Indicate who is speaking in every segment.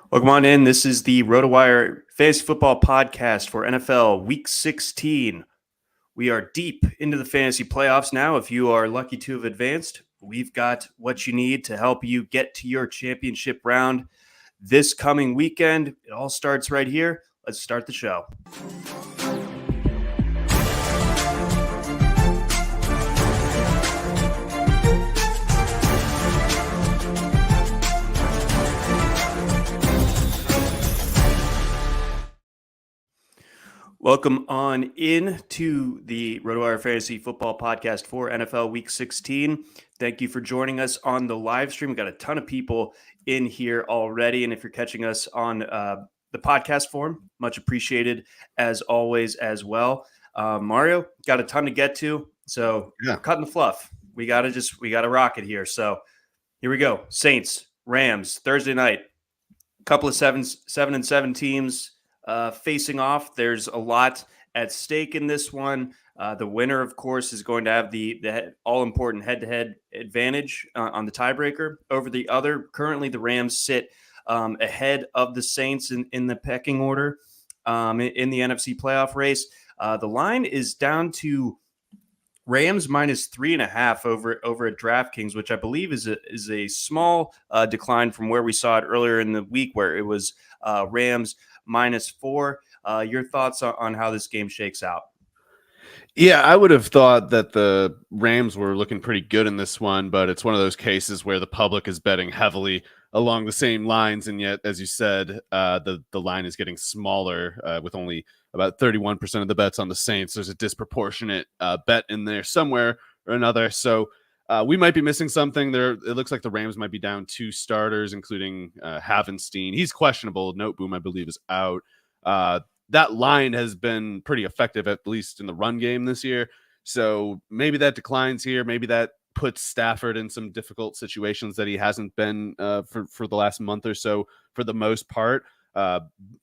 Speaker 1: Welcome on in. This is the RotoWire Fantasy Football Podcast for NFL Week 16. We are deep into the fantasy playoffs now. If you are lucky to have advanced, we've got what you need to help you get to your championship round this coming weekend. It all starts right here. Let's start the show. Welcome on in to the RotoWire Fantasy Football Podcast for NFL Week 16. Thank you for joining us on the live stream. We've got a ton of people in here already. And if you're catching us on the podcast form, much appreciated as always as well. Mario, got a ton to get to. So We're cutting the fluff. We got to rock it here. So here we go. Saints, Rams, Thursday night. Couple of 7-7 teams facing off. There's a lot at stake in this one. The winner, of course, is going to have the all-important head-to-head advantage on the tiebreaker over the other. Currently, the Rams sit ahead of the Saints in the pecking order in the NFC playoff race. The line is down to Rams minus 3.5 over at DraftKings, which I believe is a small decline from where we saw it earlier in the week, where it was Rams -4. Your thoughts on how this game shakes out?
Speaker 2: Yeah, I would have thought that the Rams were looking pretty good in this one, but it's one of those cases where the public is betting heavily along the same lines, and yet, as you said, the line is getting smaller with only about 31% of the bets on the Saints. There's a disproportionate bet in there somewhere or another, so we might be missing something there. It looks like the Rams might be down 2 starters, including Havenstein. He's questionable. Noteboom, I believe, is out. That line has been pretty effective, at least in the run game this year. So maybe that declines here. Maybe that puts Stafford in some difficult situations that he hasn't been for the last month or so, for the most part,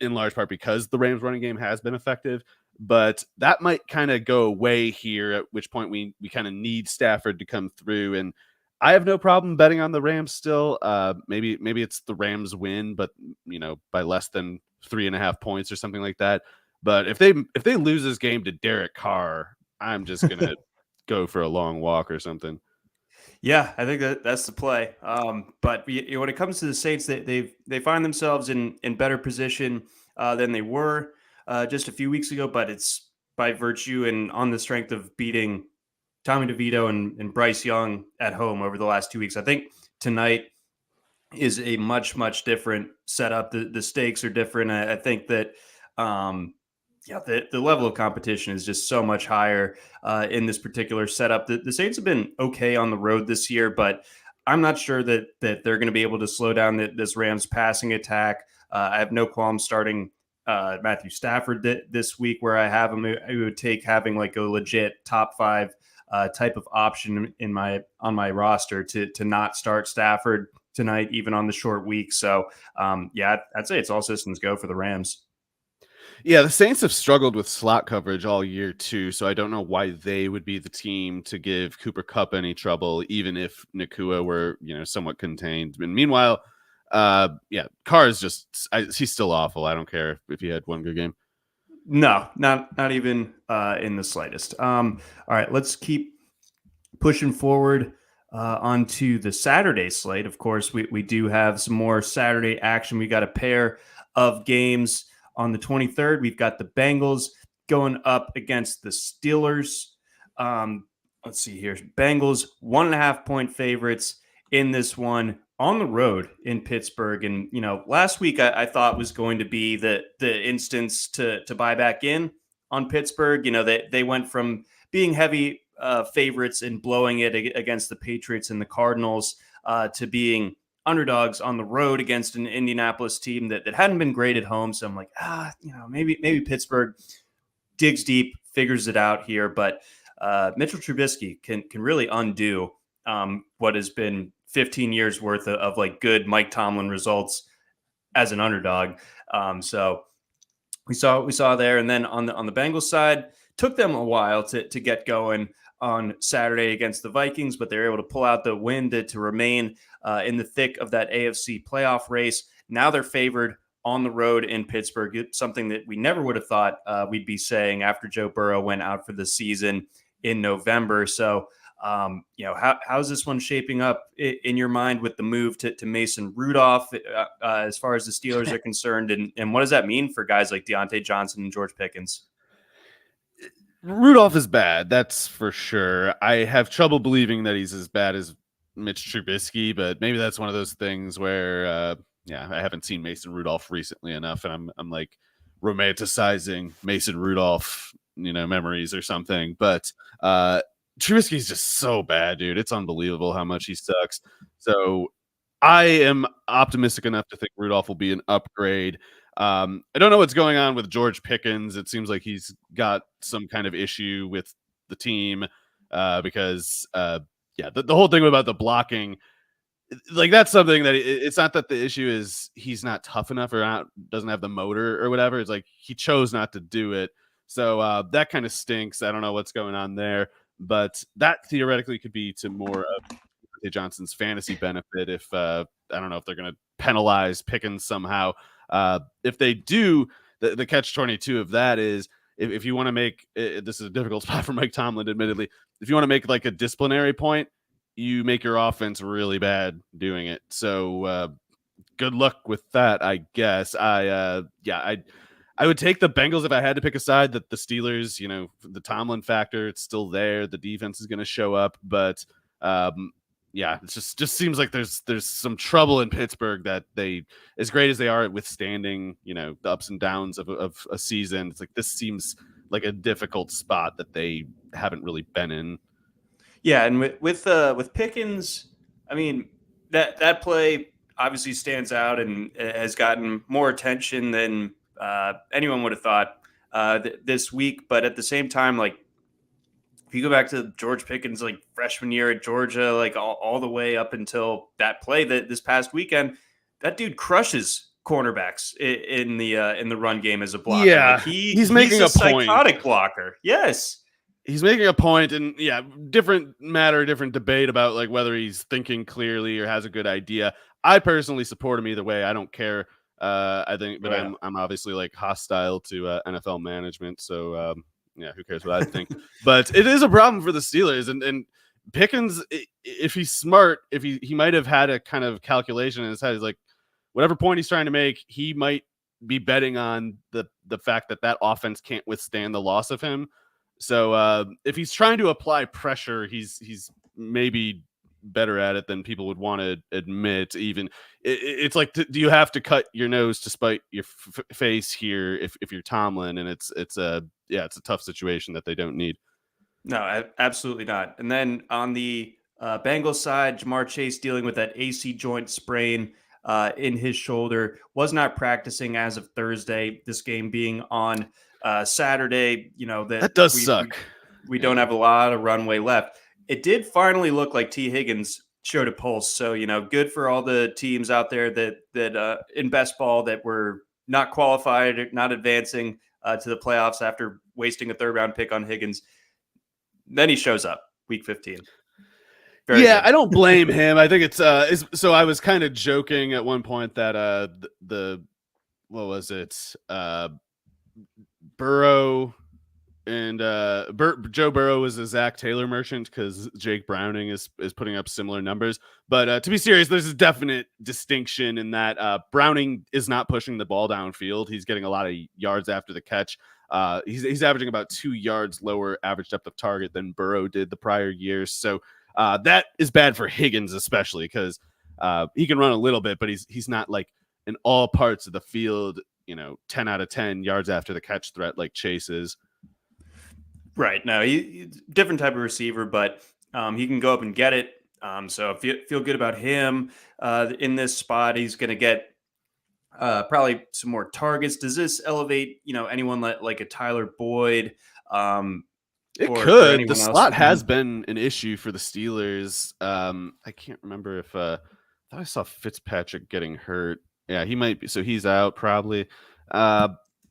Speaker 2: in large part because the Rams running game has been effective. But that might kind of go away here, at which point we kind of need Stafford to come through. And I have no problem betting on the Rams still. Maybe it's the Rams win, but by less than 3.5 points or something like that. But if they lose this game to Derek Carr, I'm just gonna go for a long walk or something.
Speaker 1: Yeah, I think that's the play. But when it comes to the Saints, they find themselves in better position than they were just a few weeks ago. But it's by virtue and on the strength of beating Tommy DeVito and Bryce Young at home over the last 2 weeks. I think tonight is a much different setup. The stakes are different. I think that the level of competition is just so much higher in this particular setup. The Saints have been okay on the road this year, but I'm not sure that they're going to be able to slow down this Rams passing attack. I have no qualms starting Matthew Stafford this week where I have him. I would take having like a legit top 5 type of option on my roster to not start Stafford tonight, even on the short week. So I'd say it's all systems go for the Rams.
Speaker 2: Yeah, the Saints have struggled with slot coverage all year too, so I don't know why they would be the team to give Cooper Kupp any trouble, even if Nakua were, somewhat contained. And meanwhile, Carr is he's still awful. I don't care if he had one good game.
Speaker 1: No, not even in the slightest. All right, let's keep pushing forward onto the Saturday slate. Of course, we do have some more Saturday action. We got a pair of games. On the 23rd, we've got the Bengals going up against the Steelers. Let's see here. Bengals, 1.5 point favorites in this one on the road in Pittsburgh. And, last week I thought was going to be the instance to buy back in on Pittsburgh. They went from being heavy favorites and blowing it against the Patriots and the Cardinals to being underdogs on the road against an Indianapolis team that hadn't been great at home. So I'm like, maybe Pittsburgh digs deep, figures it out here. But Mitchell Trubisky can really undo what has been 15 years worth of like good Mike Tomlin results as an underdog. So we saw there. And then on the Bengals side, took them a while to get going. on Saturday against the Vikings, but they're able to pull out the win to remain in the thick of that AFC playoff race. Now they're favored on the road in Pittsburgh. It's something that we never would have thought we'd be saying after Joe Burrow went out for the season in November. So, how's this one shaping up in your mind with the move to Mason Rudolph as far as the Steelers are concerned? And what does that mean for guys like Deontay Johnson and George Pickens?
Speaker 2: Rudolph is bad, that's for sure. I have trouble believing that he's as bad as Mitch Trubisky, but maybe that's one of those things where, I haven't seen Mason Rudolph recently enough, and I'm like romanticizing Mason Rudolph, memories or something. But Trubisky's just so bad, dude. It's unbelievable how much he sucks. So I am optimistic enough to think Rudolph will be an upgrade. I don't know what's going on with George Pickens. It seems like he's got some kind of issue with the team because the whole thing about the blocking, like that's something that it's not that the issue is he's not tough enough or doesn't have the motor or whatever. It's like he chose not to do it. So that kind of stinks. I don't know what's going on there, but that theoretically could be to more of Johnson's fantasy benefit if I don't know if they're going to penalize Pickens somehow. If they do, the catch-22 of that is if you want to make this is a difficult spot for Mike Tomlin, admittedly. If you want to make like a disciplinary point, you make your offense really bad doing it. So good luck with that, I guess. I would take the Bengals if I had to pick a side. That the Steelers, the Tomlin factor, it's still there. The defense is going to show up, but it just seems like there's some trouble in Pittsburgh that they, as great as they are at withstanding, the ups and downs of a season, it's like this seems like a difficult spot that they haven't really been in.
Speaker 1: Yeah, and with Pickens, I mean that play obviously stands out and has gotten more attention than anyone would have thought this week. But at the same time, like if you go back to George Pickens, like freshman year at Georgia, like all the way up until that play that this past weekend, that dude crushes cornerbacks in the run game as a blocker.
Speaker 2: Yeah,
Speaker 1: like
Speaker 2: he's making a
Speaker 1: psychotic blocker. Yes.
Speaker 2: He's making a point, and different debate about like whether he's thinking clearly or has a good idea. I personally support him either way. I don't care. I think, but I'm obviously like hostile to NFL management. So who cares what I think? But it is a problem for the Steelers, and Pickens, if he's smart, if he might have had a kind of calculation in his head. He's like, whatever point he's trying to make, he might be betting on the fact that offense can't withstand the loss of him. So if he's trying to apply pressure, he's maybe better at it than people would want to admit. Even it's like, do you have to cut your nose to spite your face here if you're Tomlin? And it's a tough situation that they don't need.
Speaker 1: No, absolutely not. And then on the Bengals side, Jamar Chase dealing with that AC joint sprain in his shoulder, was not practicing as of Thursday. This game being on Saturday, that
Speaker 2: does suck.
Speaker 1: We don't have a lot of runway left. It did finally look like T. Higgins showed a pulse. So, good for all the teams out there that in best ball that were not qualified, not advancing to the playoffs after wasting a third round pick on Higgins. Then he shows up week 15. Very good.
Speaker 2: I don't blame him. I think it's so I was kind of joking at one point that what was it? Burrow and Joe Burrow was a Zach Taylor merchant because Jake Browning is putting up similar numbers. But to be serious, there's a definite distinction in that Browning is not pushing the ball downfield. He's getting a lot of yards after the catch. He's averaging about 2 yards lower average depth of target than Burrow did the prior years. So that is bad for Higgins, especially because he can run a little bit, but he's not like in all parts of the field, 10 out of 10 yards after the catch threat like Chase is.
Speaker 1: Right. No, he's different type of receiver, but he can go up and get it. So feel good about him in this spot. He's going to get probably some more targets. Does this elevate, anyone like a Tyler Boyd?
Speaker 2: It could. The slot has been an issue for the Steelers. I can't remember if I thought I saw Fitzpatrick getting hurt. Yeah, he might be. So he's out probably.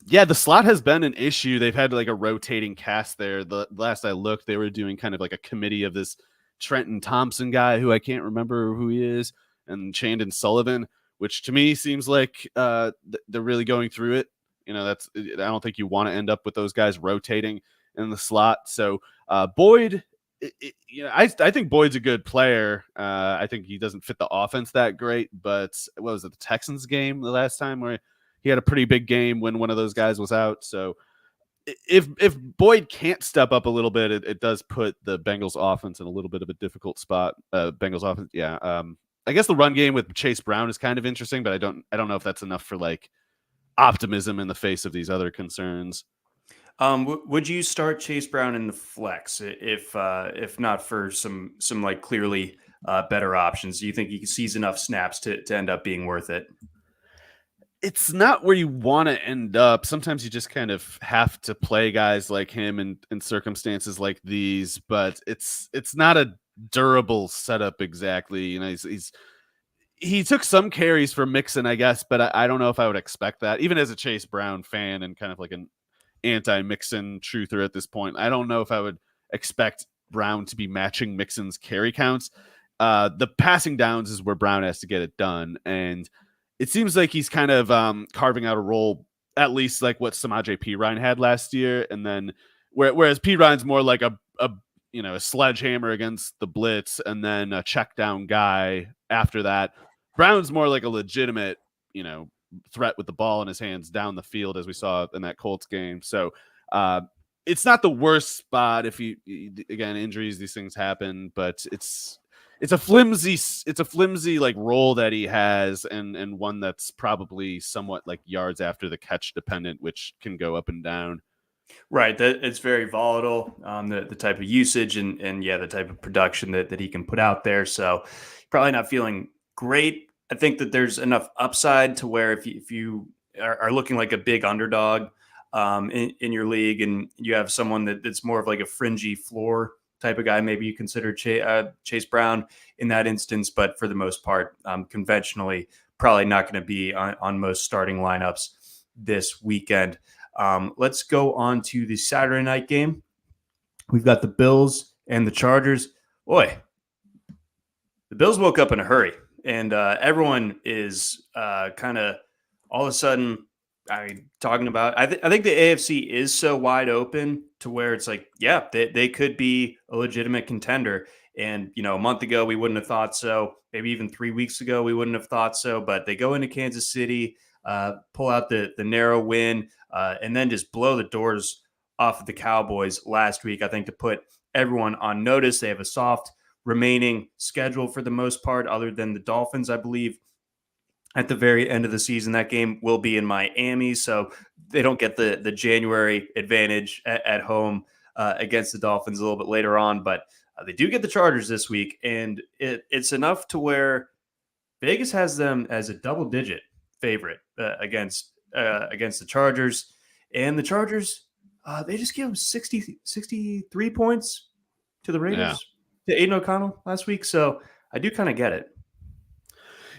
Speaker 2: Yeah, the slot has been an issue. They've had like a rotating cast there. The last I looked, they were doing kind of like a committee of this Trenton Thompson guy who I can't remember who he is, and Chandon Sullivan, which to me seems like they're really going through it. I don't think you want to end up with those guys rotating in the slot. So Boyd, I think Boyd's a good player. I think he doesn't fit the offense that great, but what was it, the Texans game the last time where he had a pretty big game when one of those guys was out. So if Boyd can't step up a little bit, it does put the Bengals offense in a little bit of a difficult spot. Bengals offense, yeah. I guess the run game with Chase Brown is kind of interesting, but I don't know if that's enough for like optimism in the face of these other concerns.
Speaker 1: Would you start Chase Brown in the flex if not for some like clearly better options? Do you think he sees enough snaps to end up being worth it?
Speaker 2: It's not where you want to end up. Sometimes you just kind of have to play guys like him in circumstances like these, but it's not a durable setup exactly. He took some carries from Mixon, I guess, but I don't know if I would expect that. Even as a Chase Brown fan and kind of like an anti-Mixon truther at this point, I don't know if I would expect Brown to be matching Mixon's carry counts. The passing downs is where Brown has to get it done, and it seems like he's kind of carving out a role, at least like what Samaje Perine had last year, and then whereas Perine's more like a sledgehammer against the blitz, and then a check down guy after that. Brown's more like a legitimate, threat with the ball in his hands down the field, as we saw in that Colts game. So it's not the worst spot. If again, injuries, these things happen, but it's a flimsy like role that he has, and one that's probably somewhat like yards after the catch dependent, which can go up and down.
Speaker 1: Right, that it's very volatile. The type of usage and yeah, the type of production that he can put out there. So probably not feeling great. I think that there's enough upside to where if you are looking like a big underdog in your league, and you have someone that's more of like a fringy floor type of guy, maybe you consider Chase Brown in that instance. But for the most part, conventionally, probably not going to be on most starting lineups this weekend. Let's go on to the Saturday night game. We've got the Bills and the Chargers. Boy, the Bills woke up in a hurry, and everyone is kind of all of a sudden, talking about. I think the AFC is so wide open to where it's like, yeah, they could be a legitimate contender. And a month ago we wouldn't have thought so. Maybe even 3 weeks ago we wouldn't have thought so. But they go into Kansas City, pull out the narrow win, and then just blow the doors off of the Cowboys last week. I think to put everyone on notice, they have a soft remaining schedule for the most part, other than the Dolphins, I believe. At the very end of the season, that game will be in Miami, so they don't get the January advantage at home against the Dolphins a little bit later on. But they do get the Chargers this week, and it's enough to where Vegas has them as a double-digit favorite against the Chargers. And the Chargers, they just gave them 63 points to the Raiders, to Aiden O'Connell last week. So I do kind of get it.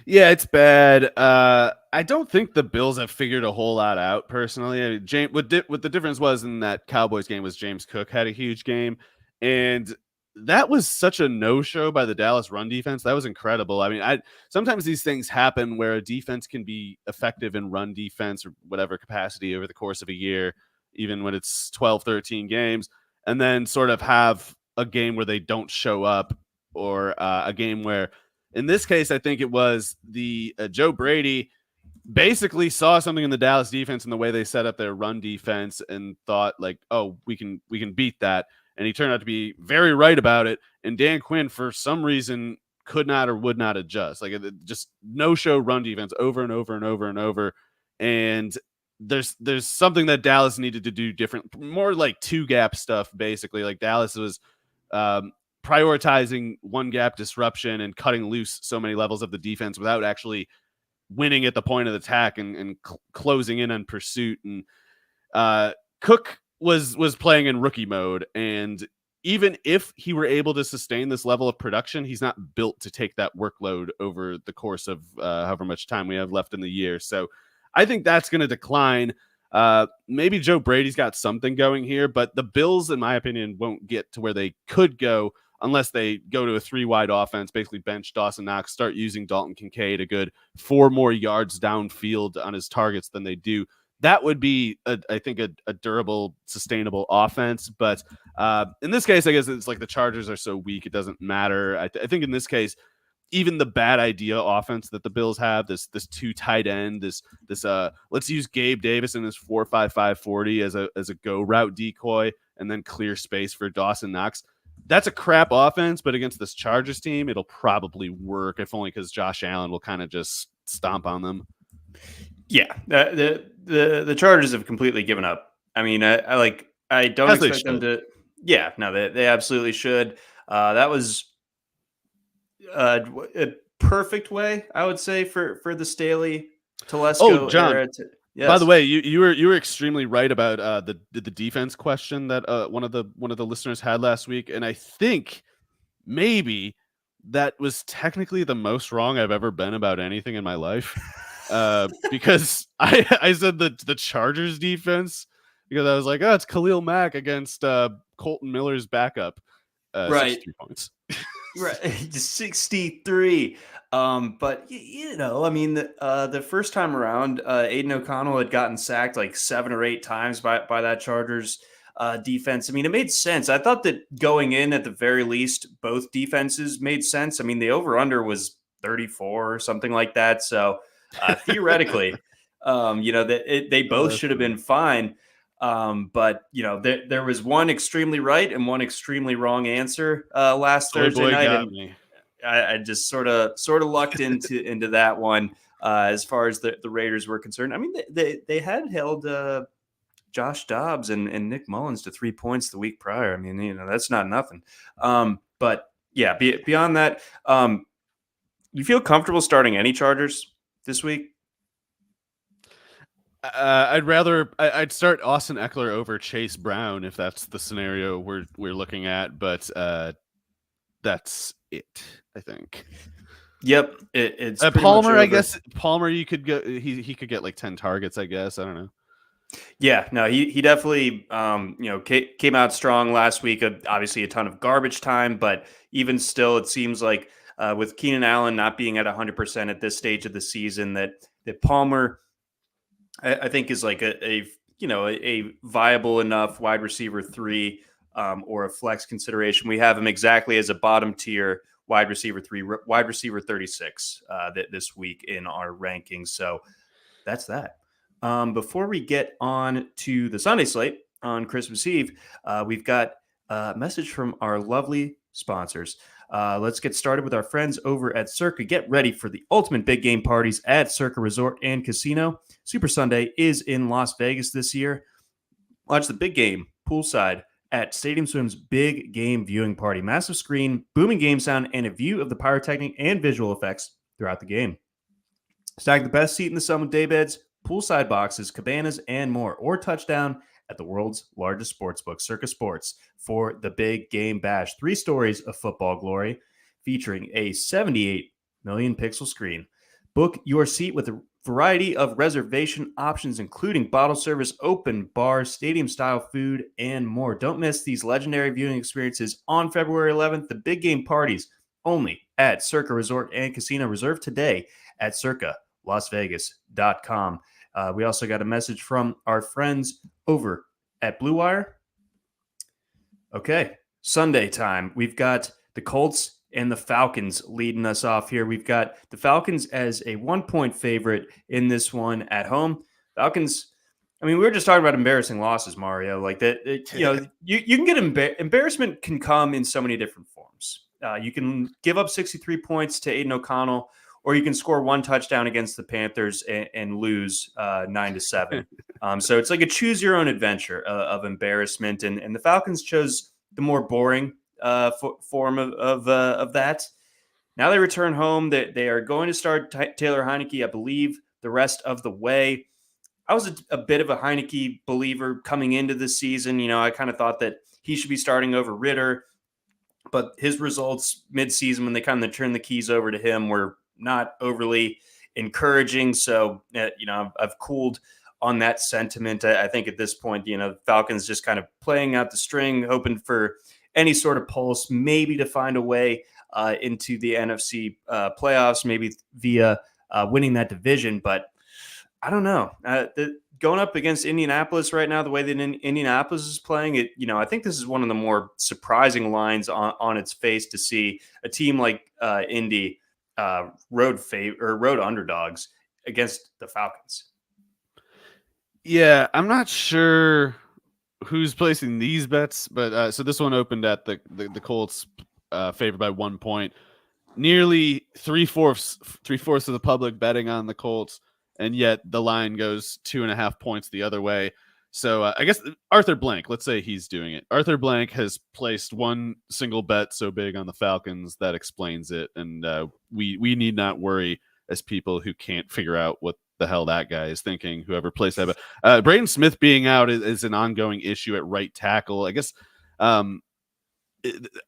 Speaker 2: Yeah, it's bad. I don't think the Bills have figured a whole lot out personally. What the difference was in that Cowboys game was James Cook had a huge game, and that was such a no-show by the Dallas run defense. That was incredible. I mean, sometimes these things happen where a defense can be effective in run defense or whatever capacity over the course of a year, even when it's 12, 13 games, and then sort of have a game where they don't show up, or a game where, in this case, I think it was the Joe Brady basically saw something in the Dallas defense and the way they set up their run defense and thought like, oh, we can beat that. And he turned out to be very right about it. And Dan Quinn, for some reason, could not or would not adjust. Like, just no-show run defense over and over and over and over. And there's something that Dallas needed to do different, more like two-gap stuff, basically. Like, Dallas was prioritizing one-gap disruption and cutting loose so many levels of the defense without actually winning at the point of attack and closing in on pursuit. And Cook was playing in rookie mode, and even if he were able to sustain this level of production, he's not built to take that workload over the course of however much time we have left in the year. So I think that's going to decline. Maybe Joe Brady's got something going here, but the Bills, in my opinion, won't get to where they could go unless they go to a 3-wide offense, basically bench Dawson Knox, start using Dalton Kincaid a good 4 more yards downfield on his targets than they do. That would be, I think, a durable, sustainable offense. But in this case, I guess it's like the Chargers are so weak, it doesn't matter. I think in this case, even the bad idea offense that the Bills have, this 2 tight end, this let's use Gabe Davis in this 4.55 40 as a go route decoy and then clear space for Dawson Knox. That's a crap offense, but against this Chargers team, it'll probably work, if only because Josh Allen will kind of just stomp on them.
Speaker 1: Yeah, the Chargers have completely given up. I mean, I don't expect them to. Yeah, no, they absolutely should. That was a perfect way, I would say, for the Staley Telesco era.
Speaker 2: Yes. By the way, you were extremely right about the defense question that one of the listeners had last week, and I think maybe that was technically the most wrong I've ever been about anything in my life. Because I said the Chargers defense because I was like, oh, it's Khalil Mack against Colton Miller's backup.
Speaker 1: Right.
Speaker 2: 63 points.
Speaker 1: Right. 63. But I mean, the first time around, Aiden O'Connell had gotten sacked like 7 or 8 times by that Chargers defense. I mean, it made sense. I thought that going in at the very least, both defenses made sense. I mean, the over-under was 34 or something like that. So theoretically, they both should have been fine. But there was one extremely right and one extremely wrong answer last Thursday night, and I just sort of lucked into that one as far as the Raiders were concerned. I mean, they had held Josh Dobbs and Nick Mullins to 3 points the week prior. I mean, that's not nothing. But yeah, beyond that, you feel comfortable starting any Chargers this week?
Speaker 2: I'd start Austin Eckler over Chase Brown if that's the scenario we're looking at, but that's it, I think.
Speaker 1: Yep, it's
Speaker 2: Palmer. I guess Palmer, you could go. He could get like 10 targets. I guess, I don't know.
Speaker 1: Yeah, no, he definitely came out strong last week. Obviously, a ton of garbage time, but even still, it seems like with Keenan Allen not being at 100% at this stage of the season, that Palmer, I think, is like a viable enough wide receiver 3 or a flex consideration. We have him exactly as a bottom tier wide receiver 3, wide receiver 36 this week in our rankings. So that's that. Before we get on to the Sunday slate on Christmas Eve, we've got a message from our lovely sponsors. Let's get started with our friends over at Circa. Get ready for the ultimate big game parties at Circa Resort and Casino. Super Sunday is in Las Vegas this year. Watch the big game poolside at Stadium Swim's big game viewing party. Massive screen, booming game sound, and a view of the pyrotechnic and visual effects throughout the game. Snag the best seat in the sun with daybeds, poolside boxes, cabanas, and more, or touchdown at the world's largest sportsbook, Circa Sports, for the Big Game Bash. 3 stories of football glory featuring a 78 million pixel screen. Book your seat with a variety of reservation options, including bottle service, open bar, stadium-style food, and more. Don't miss these legendary viewing experiences on February 11th. The Big Game Parties only at Circa Resort and Casino. Reserve today at circalasvegas.com. We also got a message from our friends over at Blue Wire. Okay, Sunday time. We've got the Colts and the Falcons leading us off here. We've got the Falcons as a 1-point favorite in this one at home. Falcons, I mean, we were just talking about embarrassing losses, Mario. Like that, you can get embarrassment can come in so many different forms. You can give up 63 points to Aiden O'Connell, or you can score 1 touchdown against the Panthers and lose 9-7. So it's like a choose your own adventure of embarrassment. And the Falcons chose the more boring form of that. Now they return home. They are going to start Taylor Heineke, I believe, the rest of the way. I was a bit of a Heineke believer coming into the season. I kind of thought that he should be starting over Ritter, but his results mid-season when they kind of turned the keys over to him were not overly encouraging. So, I've cooled on that sentiment. I think at this point, Falcons just kind of playing out the string, hoping for any sort of pulse, maybe to find a way into the NFC playoffs, maybe via winning that division. But I don't know. Going up against Indianapolis right now, the way that Indianapolis is playing it, I think this is one of the more surprising lines on its face to see a team like Indy road underdogs against the Falcons.
Speaker 2: Yeah, I'm not sure who's placing these bets, but so this one opened at the Colts favored by 1 point. Nearly three-fourths of the public betting on the Colts, and yet the line goes 2.5 points the other way. So I guess Arthur Blank, let's say he's doing it. Arthur Blank has placed one single bet so big on the Falcons that explains it, and we need not worry as people who can't figure out what the hell that guy is thinking, whoever placed that bet. Braden Smith being out is an ongoing issue at right tackle. I guess I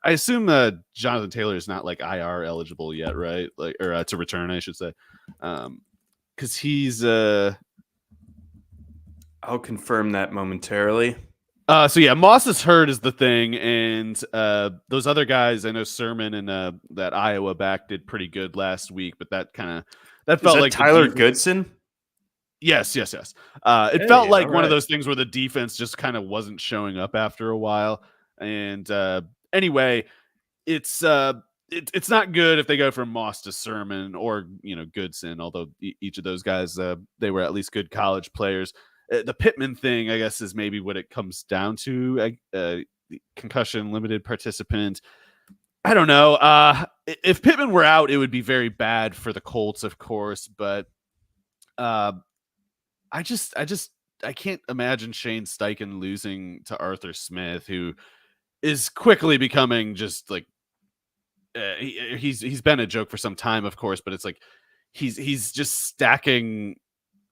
Speaker 2: assume Jonathan Taylor is not like IR eligible yet, right? Like, or to return, I should say. Because he's
Speaker 1: I'll confirm that momentarily.
Speaker 2: So yeah, Moss is hurt is the thing, and those other guys, I know Sermon and that Iowa back did pretty good last week, but that felt like
Speaker 1: Tyler Goodson.
Speaker 2: Yes. It felt like one of those things where the defense just kind of wasn't showing up after a while. And anyway, it's not good if they go from Moss to Sermon or Goodson, although each of those guys they were at least good college players. The Pittman thing, I guess, is maybe what it comes down to. Concussion, limited participant. I don't know. If Pittman were out, it would be very bad for the Colts, of course. But I can't imagine Shane Steichen losing to Arthur Smith, who is quickly becoming just like he's been a joke for some time, of course. But it's like he's just stacking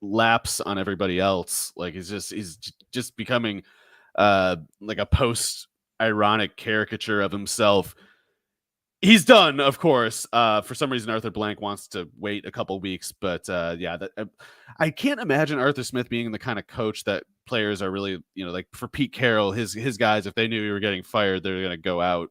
Speaker 2: laps on everybody else. Like he's just becoming like a post ironic caricature of himself. He's done, of course. For some reason, Arthur Blank wants to wait a couple weeks, but I can't imagine Arthur Smith being the kind of coach that players are really, like for Pete Carroll, his guys, if they knew he were getting fired, they're going to go out,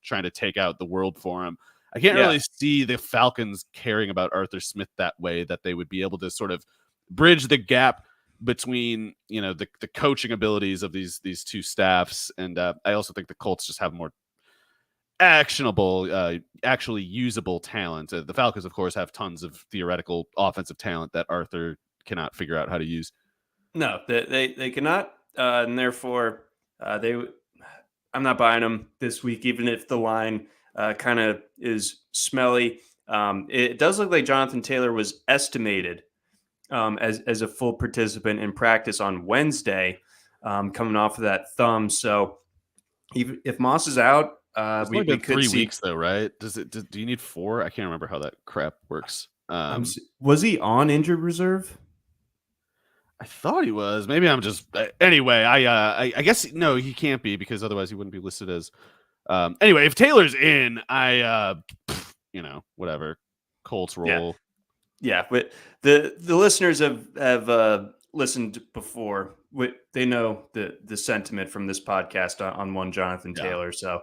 Speaker 2: trying to take out the world for him. I can't really see the Falcons caring about Arthur Smith that way, that they would be able to sort of bridge the gap between the coaching abilities of these two staffs, and I also think the Colts just have more actionable, actually usable talent. The Falcons, of course, have tons of theoretical offensive talent that Arthur cannot figure out how to use.
Speaker 1: No, they cannot, and therefore I'm not buying them this week, even if the line kind of is smelly. It does look like Jonathan Taylor was estimated as a full participant in practice on Wednesday, coming off of that thumb. So even if Moss is out, we could
Speaker 2: 3
Speaker 1: see
Speaker 2: weeks though, right? Do you need 4? I can't remember how that crap works.
Speaker 1: Was he on injured reserve?
Speaker 2: I thought he was. Maybe I'm just anyway. I guess no, he can't be, because otherwise he wouldn't be listed as. Anyway, if Taylor's in, whatever. Colts roll.
Speaker 1: Yeah, but the listeners have listened before. They know the sentiment from this podcast on one Jonathan Taylor. So,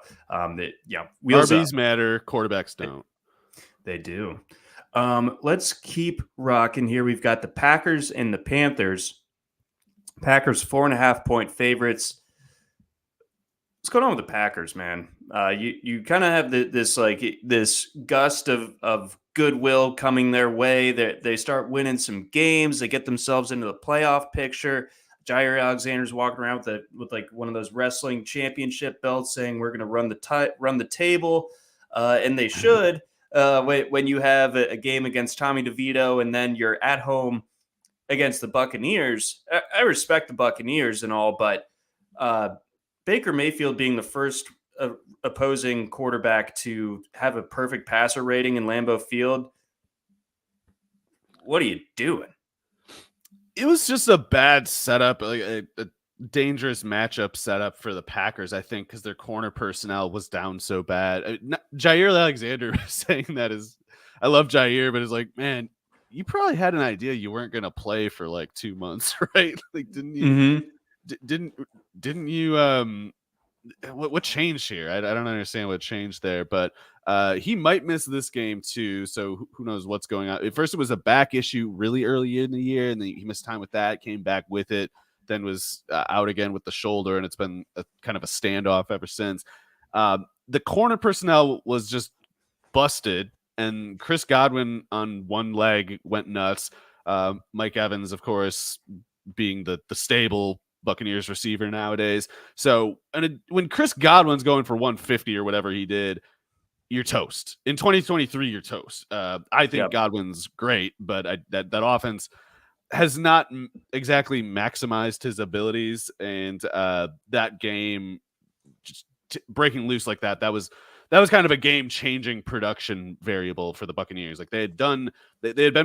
Speaker 1: wheels
Speaker 2: RBs
Speaker 1: up.
Speaker 2: matter, quarterbacks don't.
Speaker 1: They do. Let's keep rocking here. We've got the Packers and the Panthers. Packers 4.5-point favorites. What's going on with the Packers, man? You kind of have this gust of goodwill coming their way. They start winning some games. They get themselves into the playoff picture. Jair Alexander's walking around with like one of those wrestling championship belts, saying we're going to run the table, and they should. When you have a game against Tommy DeVito and then you're at home against the Buccaneers, I respect the Buccaneers and all, but Baker Mayfield being the first opposing quarterback to have a perfect passer rating in Lambeau Field, what are you doing?
Speaker 2: It was just a bad setup, like a dangerous matchup setup for the Packers, I think, because their corner personnel was down so bad. Jair Alexander saying that is, I love Jair, but it's like, man, you probably had an idea you weren't going to play for like 2 months, right? Like, didn't you?
Speaker 1: Mm-hmm.
Speaker 2: Didn't you? What changed here? I don't understand what changed there, but he might miss this game too. So who knows what's going on? At first, it was a back issue really early in the year, and then he missed time with that. Came back with it, then was out again with the shoulder, and it's been kind of a standoff ever since. The corner personnel was just busted, and Chris Godwin on one leg went nuts. Mike Evans, of course, being the stable Buccaneers receiver nowadays. So when Chris Godwin's going for 150 or whatever he did, you're toast. In 2023, you're toast. I think Godwin's great, but that offense has not exactly maximized his abilities, and that game just breaking loose like that was kind of a game-changing production variable for the Buccaneers. Like they had been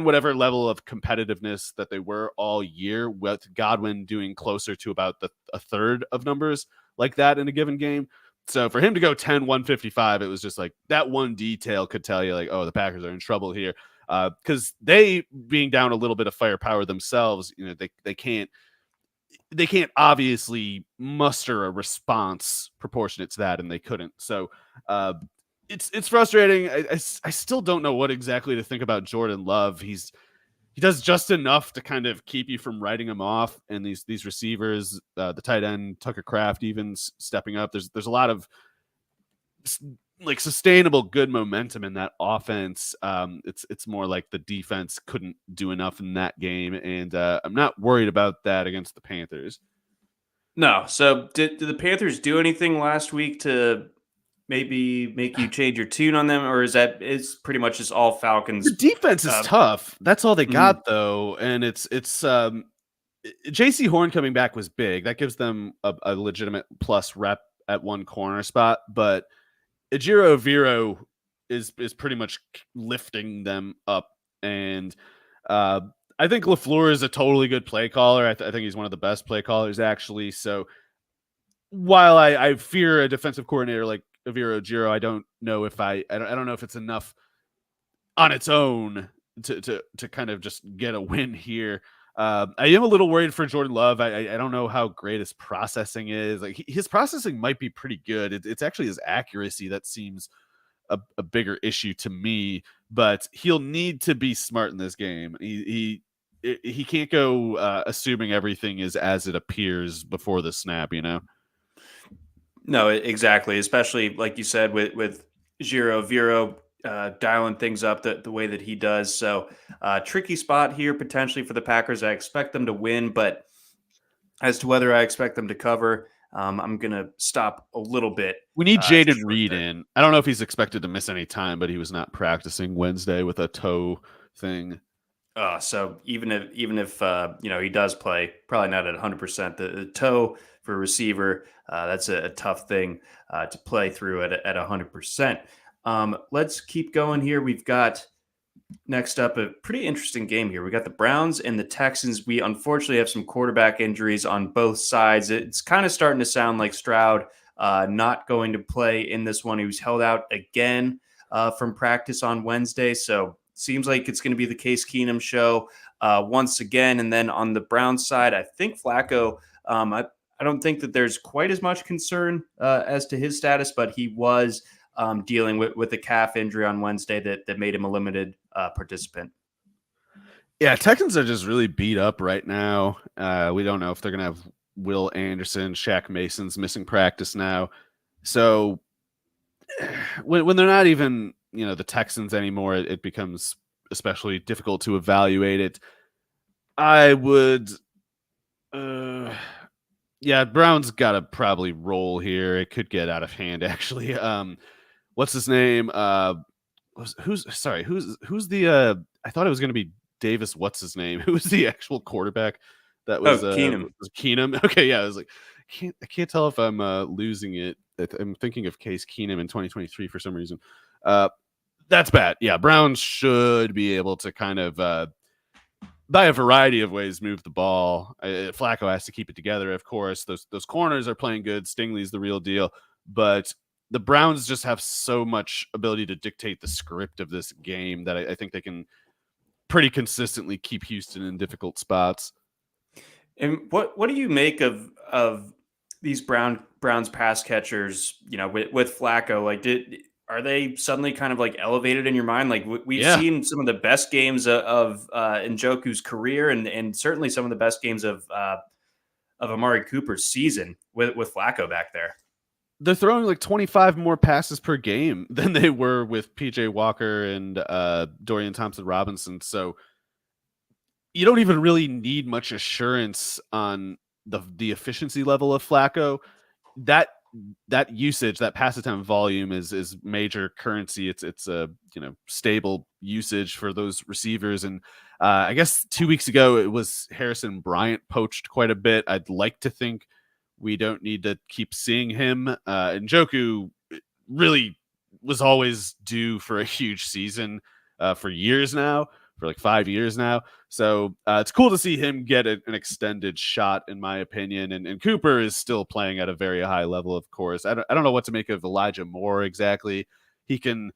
Speaker 2: whatever level of competitiveness that they were all year, with Godwin doing closer to about a third of numbers like that in a given game. So for him to go 10-155, it was just like that one detail could tell you like, oh, the Packers are in trouble here. Because they being down a little bit of firepower themselves, they can't obviously muster a response proportionate to that, and they couldn't. So it's frustrating. I still don't know what exactly to think about Jordan Love. He does just enough to kind of keep you from writing him off, and these receivers, the tight end Tucker Kraft even stepping up. There's a lot of like sustainable good momentum in that offense. It's more like the defense couldn't do enough in that game, and I'm not worried about that against the Panthers.
Speaker 1: No. So did the Panthers do anything last week to maybe make you change your tune on them, or is pretty much just all Falcons?
Speaker 2: The defense is tough. That's all they got though, and it's JC Horn coming back was big. That gives them a legitimate plus rep at one corner spot, but Ejiro Evero is pretty much lifting them up, and I think LaFleur is a totally good play caller. I think he's one of the best play callers, actually. So while I fear a defensive coordinator like Evero Ejiro, I don't know if I don't know if it's enough on its own to kind of just get a win here. I am a little worried for Jordan Love. I don't know how great his processing is. Like his processing might be pretty good. It's actually his accuracy that seems a bigger issue to me. But he'll need to be smart in this game. He can't go assuming everything is as it appears before the snap.
Speaker 1: No, exactly. Especially like you said with Giro Vero dialing things up the way that he does. So tricky spot here potentially for the Packers. I expect them to win, but as to whether I expect them to cover, I'm going to stop a little bit.
Speaker 2: We need Jaden Reed in. I don't know if he's expected to miss any time, but he was not practicing Wednesday with a toe thing.
Speaker 1: So even if he does play, probably not at 100%. The toe for a receiver, that's a tough thing to play through at 100%. Let's keep going here. We've got next up a pretty interesting game here. We got the Browns and the Texans. We unfortunately have some quarterback injuries on both sides. It's kind of starting to sound like Stroud not going to play in this one. He was held out again from practice on Wednesday. So seems like it's going to be the Case Keenum show once again. And then on the Browns side, I think Flacco, I don't think that there's quite as much concern as to his status, but he was dealing with a calf injury on Wednesday that made him a limited participant.
Speaker 2: Yeah, Texans are just really beat up right now. We don't know if they're going to have Will Anderson, Shaq Mason's missing practice now. So when they're not even, the Texans anymore, it becomes especially difficult to evaluate it. I would, Brown's got to probably roll here. It could get out of hand, actually. What's his name? Who's the? I thought it was going to be Davis. What's his name? Who was the actual quarterback? That was
Speaker 1: Keenum.
Speaker 2: Keenum. Okay, yeah. I was like, I can't tell if I'm losing it. I'm thinking of Case Keenum in 2023 for some reason. That's bad. Yeah, Browns should be able to kind of, by a variety of ways, move the ball. Flacco has to keep it together, of course. Those corners are playing good. Stingley's the real deal. But the Browns just have so much ability to dictate the script of this game that I think they can pretty consistently keep Houston in difficult spots.
Speaker 1: And what do you make of these Browns pass catchers? With Flacco, like are they suddenly kind of like elevated in your mind? Like we've
Speaker 2: Yeah.
Speaker 1: seen some of the best games of Njoku's career, and certainly some of the best games of Amari Cooper's season with Flacco back there.
Speaker 2: They're throwing like 25 more passes per game than they were with PJ Walker and Dorian Thompson-Robinson. So you don't even really need much assurance on the efficiency level of Flacco. That usage, that pass attempt volume is major currency. It's a stable usage for those receivers. And I guess 2 weeks ago it was Harrison Bryant poached quite a bit. I'd like to think we don't need to keep seeing him. Njoku really was always due for a huge season for years now, for like 5 years now. So it's cool to see him get an extended shot, in my opinion. And Cooper is still playing at a very high level, of course. I don't know what to make of Elijah Moore exactly. He can,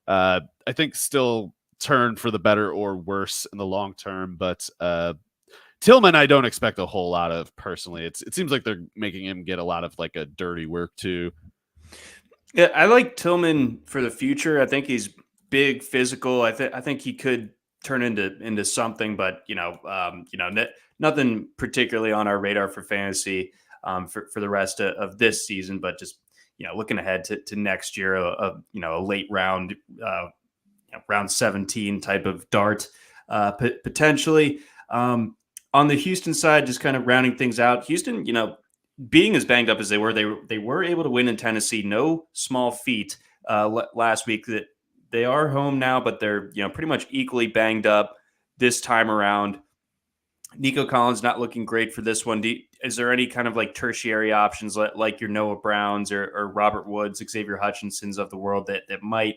Speaker 2: I think, still turn for the better or worse in the long term. But Tillman, I don't expect a whole lot of personally. It seems like they're making him get a lot of like a dirty work too.
Speaker 1: Yeah, I like Tillman for the future. I think he's big, physical. I think he could turn into something, but nothing particularly on our radar for fantasy for the rest of this season. But just looking ahead to next year, a late round, round 17 type of dart potentially. On the Houston side, just kind of rounding things out, Houston, being as banged up as they were able to win in Tennessee. No small feat last week. That they are home now, but they're pretty much equally banged up this time around. Nico Collins not looking great for this one. Is there any kind of like tertiary options like your Noah Browns or Robert Woods, Xavier Hutchinsons of the world that might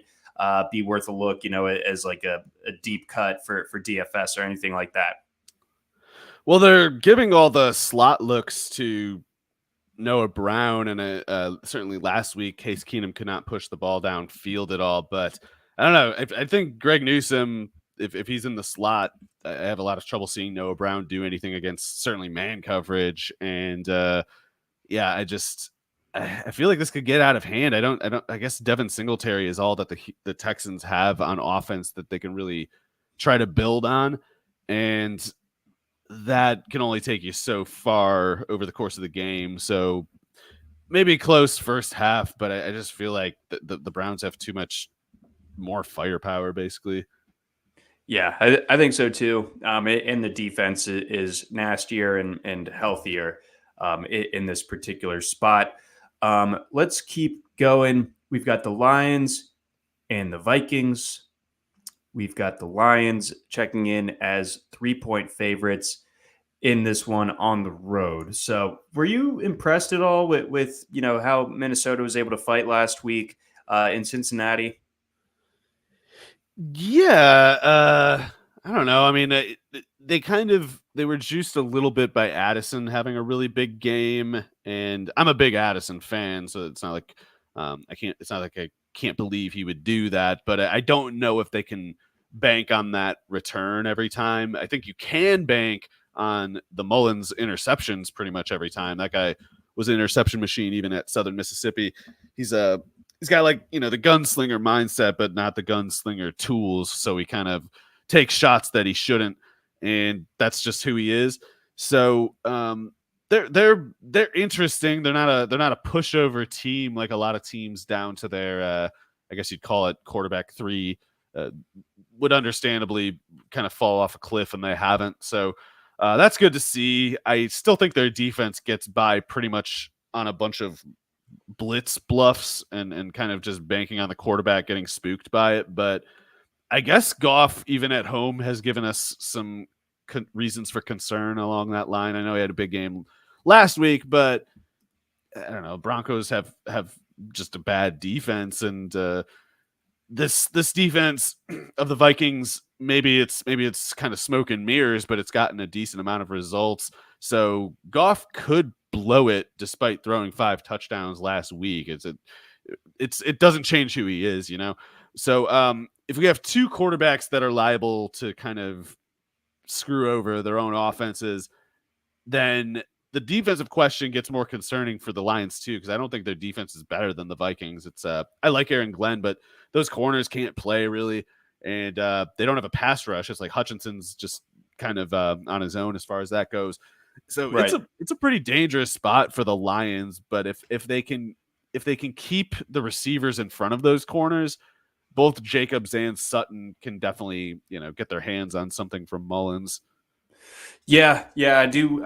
Speaker 1: be worth a look, as like a deep cut for DFS or anything like that?
Speaker 2: Well, they're giving all the slot looks to Noah Brown, and certainly last week, Case Keenum could not push the ball downfield at all. But I don't know. I think Greg Newsome, if he's in the slot, I have a lot of trouble seeing Noah Brown do anything against certainly man coverage. And I feel like this could get out of hand. I guess Devin Singletary is all that the Texans have on offense that they can really try to build on. And that can only take you so far over the course of the game. So maybe close first half, but I just feel like the Browns have too much more firepower, basically.
Speaker 1: Yeah, I think so too. And the defense is nastier and healthier in this particular spot. Let's keep going. We've got the Lions and the Vikings. We've got the Lions checking in as 3-point favorites in this one on the road. So were you impressed at all with how Minnesota was able to fight last week in Cincinnati?
Speaker 2: Yeah, I don't know. I mean, they were juiced a little bit by Addison having a really big game, and I'm a big Addison fan, so it's not like It's not like I can't believe he would do that, but I don't know if they can bank on that return every time. I think you can bank on the Mullins interceptions pretty much every time. That guy was an interception machine even at Southern Mississippi. He's got like, the gunslinger mindset, but not the gunslinger tools. So he kind of takes shots that he shouldn't, and that's just who he is. So they're interesting. They're not a pushover team like a lot of teams down to their I guess you'd call it quarterback 3 would understandably kind of fall off a cliff, and they haven't. So that's good to see. I still think their defense gets by pretty much on a bunch of blitz bluffs and kind of just banking on the quarterback getting spooked by it. But I guess Goff, even at home, has given us some reasons for concern along that line. I know he had a big game last week, but I don't know. Broncos have just a bad defense, and this defense of the Vikings, maybe it's kind of smoke and mirrors, but it's gotten a decent amount of results. So Goff could blow it despite throwing 5 touchdowns last week. It doesn't change who he is, So if we have two quarterbacks that are liable to kind of screw over their own offenses, then the defensive question gets more concerning for the Lions too, because I don't think their defense is better than the Vikings. I like Aaron Glenn, but those corners can't play really, and they don't have a pass rush. It's like Hutchinson's just kind of on his own as far as that goes. So
Speaker 1: Right.
Speaker 2: it's a pretty dangerous spot for the Lions. But if they can keep the receivers in front of those corners, both Jacobs and Sutton can definitely get their hands on something from Mullins.
Speaker 1: Yeah, I do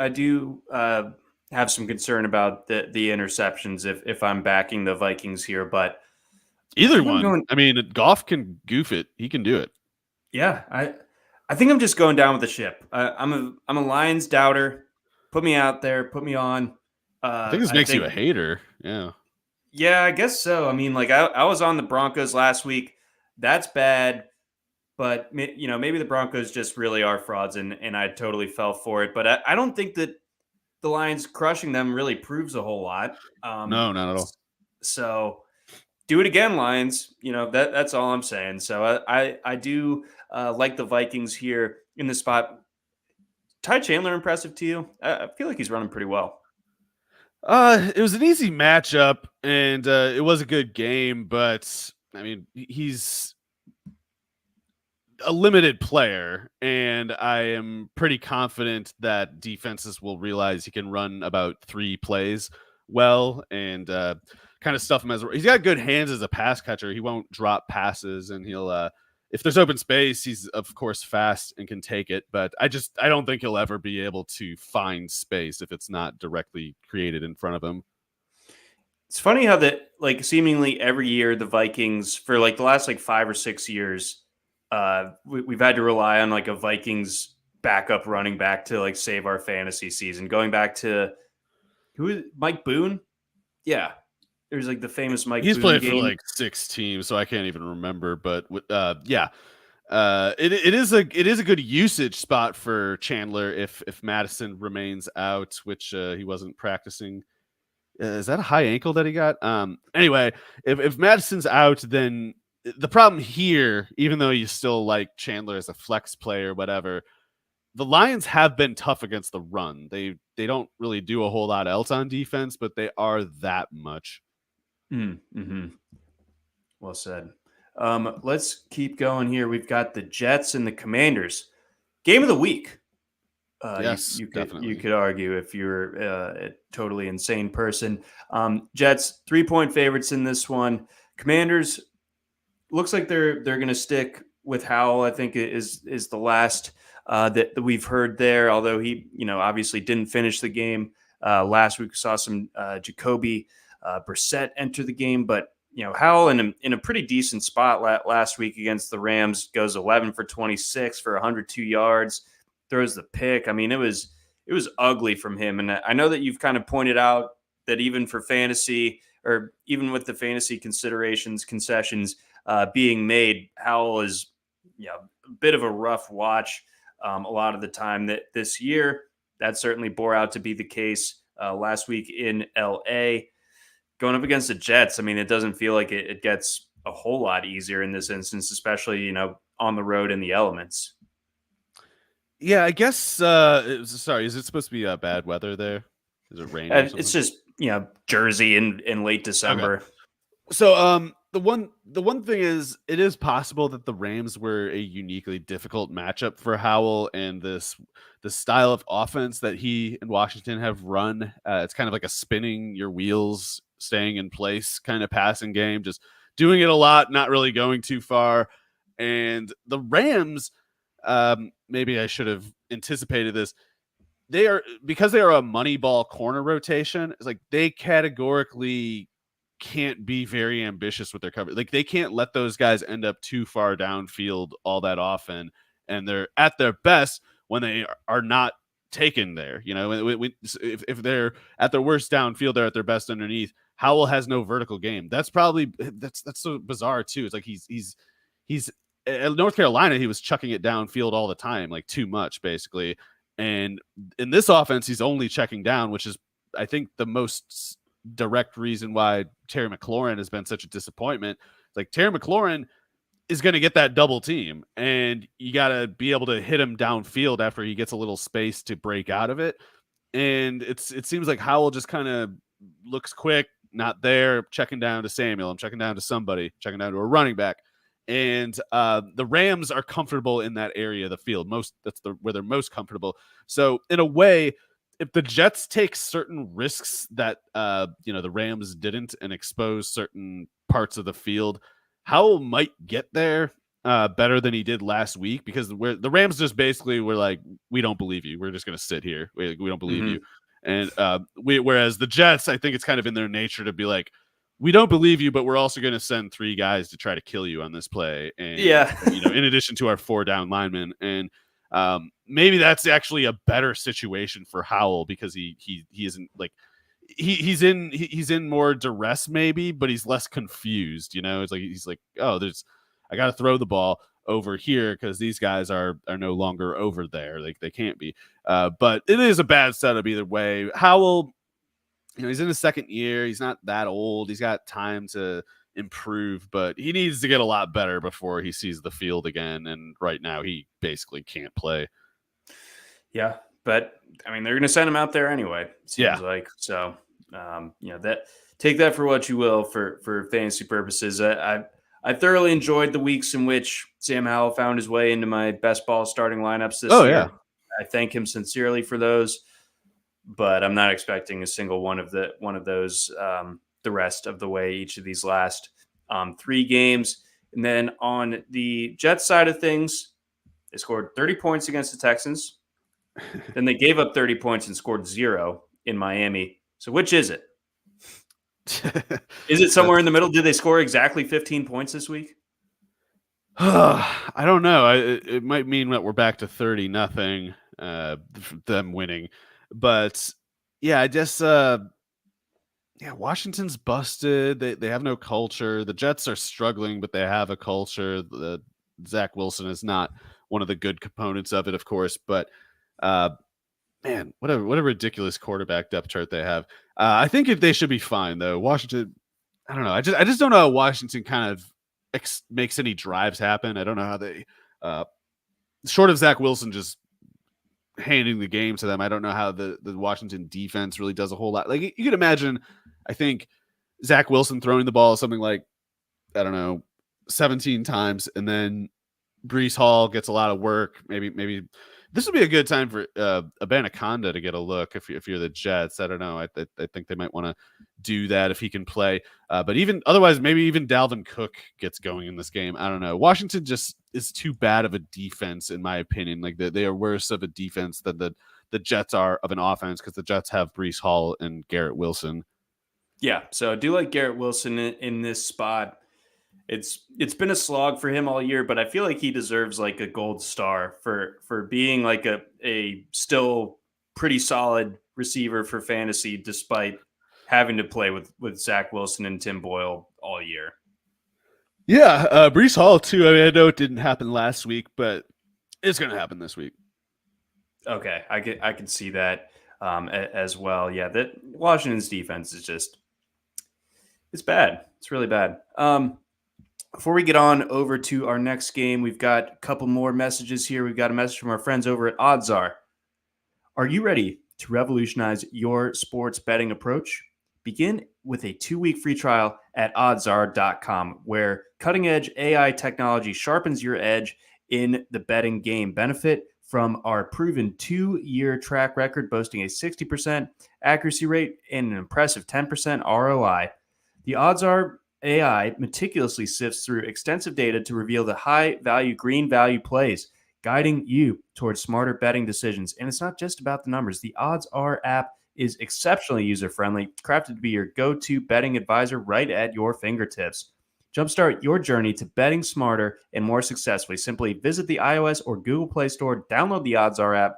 Speaker 1: have some concern about the interceptions if I'm backing the Vikings here, but
Speaker 2: Either one. I mean, Goff can goof it. He can do it.
Speaker 1: Yeah, I think I'm just going down with the ship. I'm a Lions doubter. Put me out there. Put me on.
Speaker 2: I think this makes you a hater. Yeah.
Speaker 1: Yeah, I guess so. I mean, like I was on the Broncos last week. That's bad. But maybe the Broncos just really are frauds, and I totally fell for it. But I don't think that the Lions crushing them really proves a whole lot.
Speaker 2: No, not at all.
Speaker 1: So do it again, Lions. That's all I'm saying. So I do like the Vikings here in the spot. Ty Chandler impressive to you? I feel like he's running pretty well.
Speaker 2: It was an easy matchup, and it was a good game. But I mean, he's a limited player, and I am pretty confident that defenses will realize he can run about 3 plays well, and kind of stuff him as he's got good hands as a pass catcher. He won't drop passes, and he'll if there's open space, he's of course fast and can take it. But I don't think he'll ever be able to find space if it's not directly created in front of him.
Speaker 1: It's funny how that seemingly every year the Vikings for the last 5 or 6 years. We've had to rely on a Vikings backup running back to save our fantasy season. Going back to Mike Boone? Yeah. There's the famous Mike
Speaker 2: He's
Speaker 1: Boone
Speaker 2: played
Speaker 1: game.
Speaker 2: for 6 teams, so I can't even remember. But yeah. It is a good usage spot for Chandler if Madison remains out, which he wasn't practicing. Is that a high ankle that he got? Anyway, if Madison's out, then the problem here, even though you still like Chandler as a flex player, whatever, the Lions have been tough against the run. They don't really do a whole lot else on defense, but they are that much.
Speaker 1: Mm-hmm. Well said. Let's keep going here. We've got the Jets and the Commanders. Game of the week.
Speaker 2: Yes,
Speaker 1: you
Speaker 2: definitely.
Speaker 1: could argue if you're a totally insane person. Jets 3-point favorites in this one. Commanders looks like they're going to stick with Howell. I think is the last that we've heard there. Although he obviously didn't finish the game last week. We saw some Jacoby Brissett enter the game, but Howell in a pretty decent spot last week against the Rams goes 11 for 26 for 102 yards. Throws the pick. I mean, it was ugly from him. And I know that you've kind of pointed out that even for fantasy, or even with the fantasy concessions being made, Howell is a bit of a rough watch a lot of the time that this year. That certainly bore out to be the case last week in LA. Going up against the Jets, I mean, it doesn't feel like it gets a whole lot easier in this instance, especially, on the road in the elements.
Speaker 2: Yeah, I guess. Sorry, is it supposed to be bad weather there? Is it raining?
Speaker 1: It's just Jersey in late December.
Speaker 2: Okay. So the one thing is, it is possible that the Rams were a uniquely difficult matchup for Howell, and the style of offense that he and Washington have run. It's kind of like a spinning your wheels, staying in place kind of passing game, just doing it a lot, not really going too far. And the Rams. Maybe I should have anticipated this. Because they are a money ball corner rotation. It's like they categorically can't be very ambitious with their coverage. Like they can't let those guys end up too far downfield all that often, and they're at their best when they are not taken there. If they're at their worst downfield, they're at their best underneath. Howell has no vertical game. That's so bizarre too. It's like he's at North Carolina, he was chucking it downfield all the time, like too much, basically. And in this offense, he's only checking down, which is, I think, the most direct reason why Terry McLaurin has been such a disappointment. Like Terry McLaurin is going to get that double team, and you got to be able to hit him downfield after he gets a little space to break out of it. And it seems like Howell just kind of looks quick, not there, checking down to Samuel. I'm checking down to somebody, checking down to a running back. And the Rams are comfortable in that area of the field. Where they're most comfortable. So in a way, if the Jets take certain risks that the Rams didn't and expose certain parts of the field, Howell might get there better than he did last week, because the Rams just basically were like, we don't believe you. We're just going to sit here. We don't believe you. And whereas the Jets, I think it's kind of in their nature to be like, we don't believe you, but we're also going to send 3 guys to try to kill you on this play. And, in addition to our 4 down linemen. And maybe that's actually a better situation for Howell, because he isn't like, he's in more duress maybe, but he's less confused. It's like, he's like, oh, I got to throw the ball over here because these guys are no longer over there. Like, they can't be. But it is a bad setup either way. Howell, he's in his second year. He's not that old. He's got time to improve, but he needs to get a lot better before he sees the field again. And right now he basically can't play.
Speaker 1: Yeah. But I mean, they're going to send him out there anyway. Seems like, so, that take that for what you will for fantasy purposes. I thoroughly enjoyed the weeks in which Sam Howell found his way into my best ball starting lineups this year.
Speaker 2: Yeah.
Speaker 1: I thank him sincerely for those, but I'm not expecting a single one of those the rest of the way each of these last 3 games. And then on the Jets side of things, they scored 30 points against the Texans. Then they gave up 30 points and scored 0 in Miami. So which is it? Is it somewhere in the middle? Did they score exactly 15 points this week?
Speaker 2: I don't know. It might mean that we're back to 30-0, them winning. But yeah, I guess Washington's busted. They have no culture. The Jets are struggling, but they have a culture. Zach Wilson is not one of the good components of it, of course, but man, what a ridiculous quarterback depth chart they have. I think they should be fine though. Washington, I don't know. I just don't know how Washington kind of makes any drives happen. I don't know how they, short of Zach Wilson just handing the game to them, I don't know how the Washington defense really does a whole lot. Like, you could imagine, I think Zach Wilson throwing the ball something like, I don't know, 17 times, and then Breece Hall gets a lot of work. Maybe this would be a good time for Abanaconda to get a look if you're the Jets. I don't know. I think they might want to do that if he can play. But even otherwise, maybe even Dalvin Cook gets going in this game. I don't know. Washington just is too bad of a defense, in my opinion. Like, they are worse of a defense than the Jets are of an offense, because the Jets have Breece Hall and Garrett Wilson.
Speaker 1: Yeah, so I do like Garrett Wilson in this spot. It's been a slog for him all year, but I feel like he deserves like a gold star for being like a still pretty solid receiver for fantasy, despite having to play with Zach Wilson and Tim Boyle all year.
Speaker 2: Yeah, Breece Hall too. I mean, I know it didn't happen last week, but it's going to happen this week.
Speaker 1: Okay, I can see that as well. Yeah, that Washington's defense is it's bad. It's really bad. Before we get on over to our next game, we've got a couple more messages here. We've got a message from our friends over at OddsR. Are you ready to revolutionize your sports betting approach? Begin with a 2-week free trial at oddsr.com, where cutting-edge AI technology sharpens your edge in the betting game. Benefit from our proven 2-year track record, boasting a 60% accuracy rate and an impressive 10% ROI. The OddsR AI meticulously sifts through extensive data to reveal the high-value, green-value plays, guiding you towards smarter betting decisions. And it's not just about the numbers. The OddsR app is exceptionally user-friendly, crafted to be your go-to betting advisor right at your fingertips. Jumpstart your journey to betting smarter and more successfully. Simply visit the iOS or Google Play Store, download the OddsR app,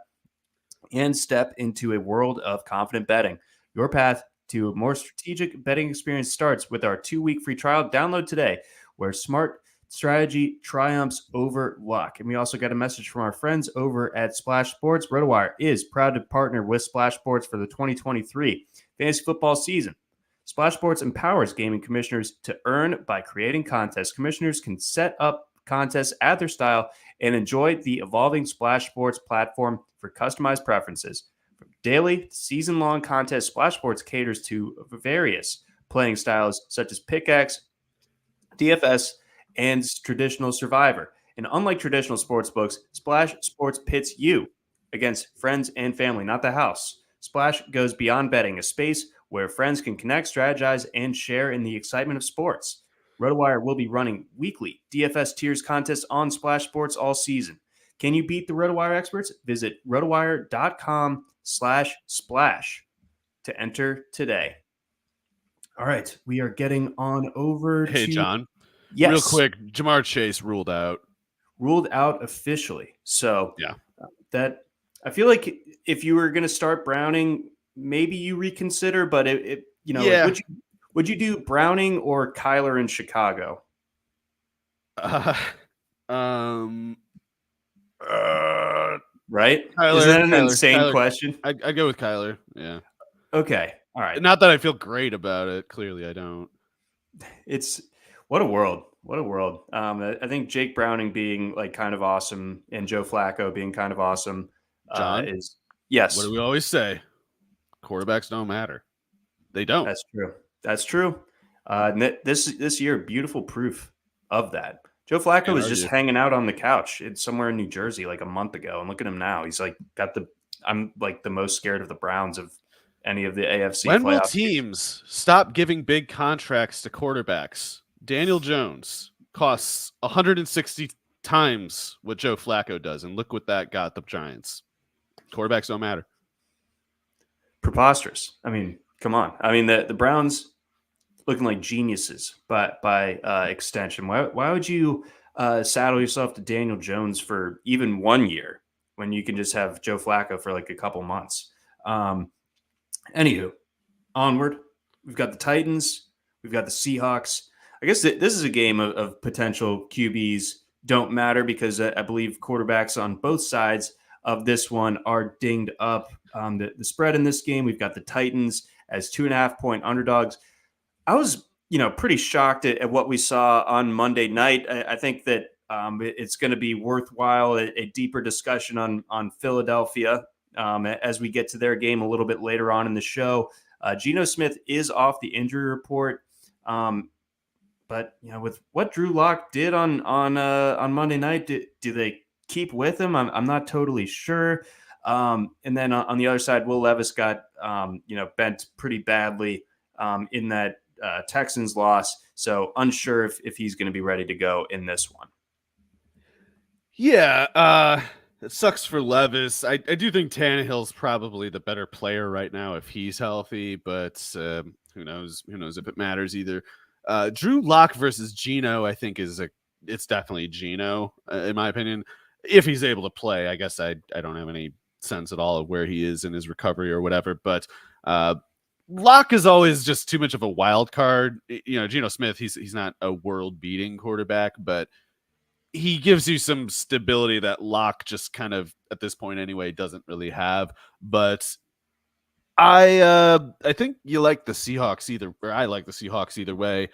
Speaker 1: and step into a world of confident betting. Your path to a more strategic betting experience starts with our 2-week free trial. Download today, where smart strategy triumphs over luck. And we also got a message from our friends over at Splash Sports. RotoWire is proud to partner with Splash Sports for the 2023 fantasy football season. Splash Sports empowers gaming commissioners to earn by creating contests. Commissioners can set up contests at their style, and enjoy the evolving Splash Sports platform for customized preferences. From daily to season-long contests, Splash Sports caters to various playing styles such as pickaxe, DFS, and traditional Survivor. And unlike traditional sports books, Splash Sports pits you against friends and family, not the house. Splash goes beyond betting, a space where friends can connect, strategize, and share in the excitement of sports. RotoWire will be running weekly DFS tiers contests on Splash Sports all season. Can you beat the RotoWire experts? Visit rotowire.com/splash to enter today. All right, we are getting on over
Speaker 2: Hey,
Speaker 1: to
Speaker 2: John.
Speaker 1: Yes.
Speaker 2: Real quick, Jamar Chase ruled out.
Speaker 1: Ruled out officially. So
Speaker 2: Yeah.
Speaker 1: that I feel like if you were going to start Browning, maybe you reconsider. But
Speaker 2: Yeah.
Speaker 1: would you do Browning or Kyler in Chicago? Right?
Speaker 2: Kyler,
Speaker 1: Isn't that an
Speaker 2: Kyler,
Speaker 1: insane
Speaker 2: Kyler.
Speaker 1: question?
Speaker 2: I go with Kyler. Yeah.
Speaker 1: Okay. All right.
Speaker 2: Not that I feel great about it. Clearly, I don't.
Speaker 1: It's what a world. What a world. I think Jake Browning being like kind of awesome and Joe Flacco being kind of awesome
Speaker 2: John,
Speaker 1: is yes.
Speaker 2: What do we always say? Quarterbacks don't matter. They don't.
Speaker 1: That's true. That's true. This year, beautiful proof of that. Joe Flacco was just hanging out on the couch. It's somewhere in New Jersey like a month ago, and look at him now. He's like I'm like the most scared of the Browns of any of the AFC.
Speaker 2: When will teams stop giving big contracts to quarterbacks? Daniel Jones costs 160 times what Joe Flacco does, and look what that got the Giants. Quarterbacks don't matter.
Speaker 1: Preposterous. I mean, come on. I mean, the Browns looking like geniuses by extension. Why would you saddle yourself to Daniel Jones for even 1 year when you can just have Joe Flacco for like a couple months? Anywho, onward. We've got the Titans. We've got the Seahawks. I guess this is a game of potential QBs don't matter because I believe quarterbacks on both sides of this one are dinged up. The spread in this game, we've got the Titans as 2.5-point underdogs. I was, pretty shocked at what we saw on Monday night. I think that it's going to be worthwhile a deeper discussion on Philadelphia as we get to their game a little bit later on in the show. Geno Smith is off the injury report. But with what Drew Lock did on Monday night, do they keep with him? I'm not totally sure. And then on the other side, Will Levis got bent pretty badly in that Texans loss. So unsure if he's going to be ready to go in this one.
Speaker 2: Yeah, it sucks for Levis. I do think Tannehill's probably the better player right now if he's healthy, but who knows? Who knows if it matters either. Drew Lock versus Geno, I think it's definitely Geno, in my opinion. If he's able to play, I guess I don't have any sense at all of where he is in his recovery or whatever. But Lock is always just too much of a wild card. Geno Smith, he's not a world-beating quarterback, but he gives you some stability that Lock just kind of, at this point anyway, doesn't really have. But I think you like the Seahawks I like the Seahawks either way.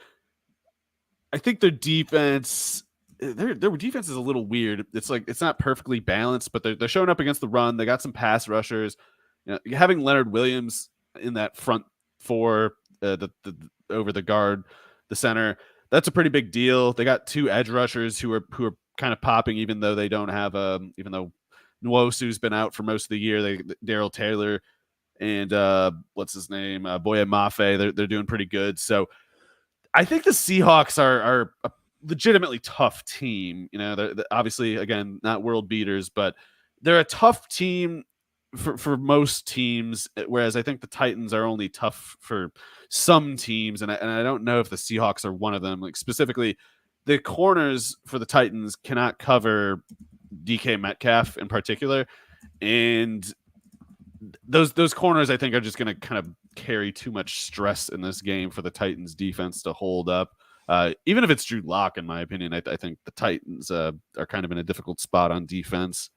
Speaker 2: I think their defense is a little weird. It's like it's not perfectly balanced, but they're showing up against the run. They got some pass rushers. Having Leonard Williams in that front four, the over the guard, the center, that's a pretty big deal. They got two edge rushers who are kind of popping, even though they don't have even though Nwosu's been out for most of the year. Darrell Taylor and what's his name? Boye Mafe, they're doing pretty good. So I think the Seahawks are a legitimately tough team. They're obviously, again, not world beaters, but they're a tough team for most teams, whereas I think the Titans are only tough for some teams, and I don't know if the Seahawks are one of them. Like specifically, the corners for the Titans cannot cover DK Metcalf in particular, and those corners I think are just going to kind of carry too much stress in this game for the Titans defense to hold up. Even if it's Drew Lock, in my opinion, I think the Titans are kind of in a difficult spot on defense.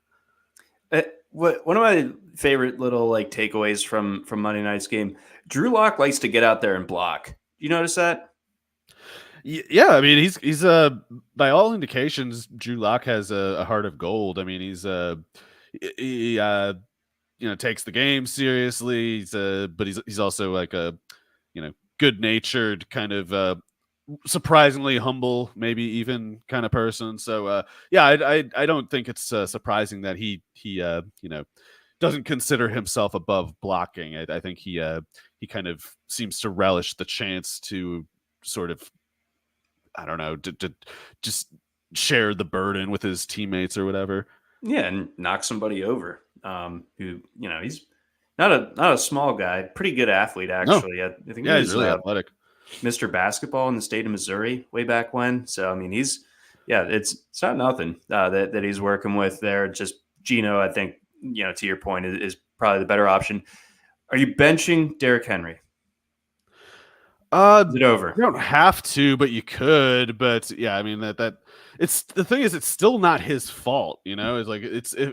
Speaker 1: One of my favorite little takeaways from Monday night's game, Drew Lock likes to get out there and block. You notice that?
Speaker 2: Yeah, I mean he's by all indications, Drew Lock has a heart of gold. I mean he takes the game seriously. But he's also like a good natured kind of surprisingly humble, maybe even kind of person. So yeah, I don't think it's surprising that he doesn't consider himself above blocking. I think he kind of seems to relish the chance to sort of, I don't know, to just share the burden with his teammates or whatever.
Speaker 1: Yeah, and knock somebody over. Who he's not a small guy, pretty good athlete
Speaker 2: No,
Speaker 1: actually. I think he
Speaker 2: yeah, he's
Speaker 1: was
Speaker 2: really athletic.
Speaker 1: Mr. Basketball in the state of Missouri way back when. So I mean, it's not nothing that he's working with there. Just Gino, I think to your point is probably the better option. Are you benching Derrick Henry? Is it over?
Speaker 2: You don't have to, but you could. But yeah, I mean that it's the thing is it's still not his fault. It's like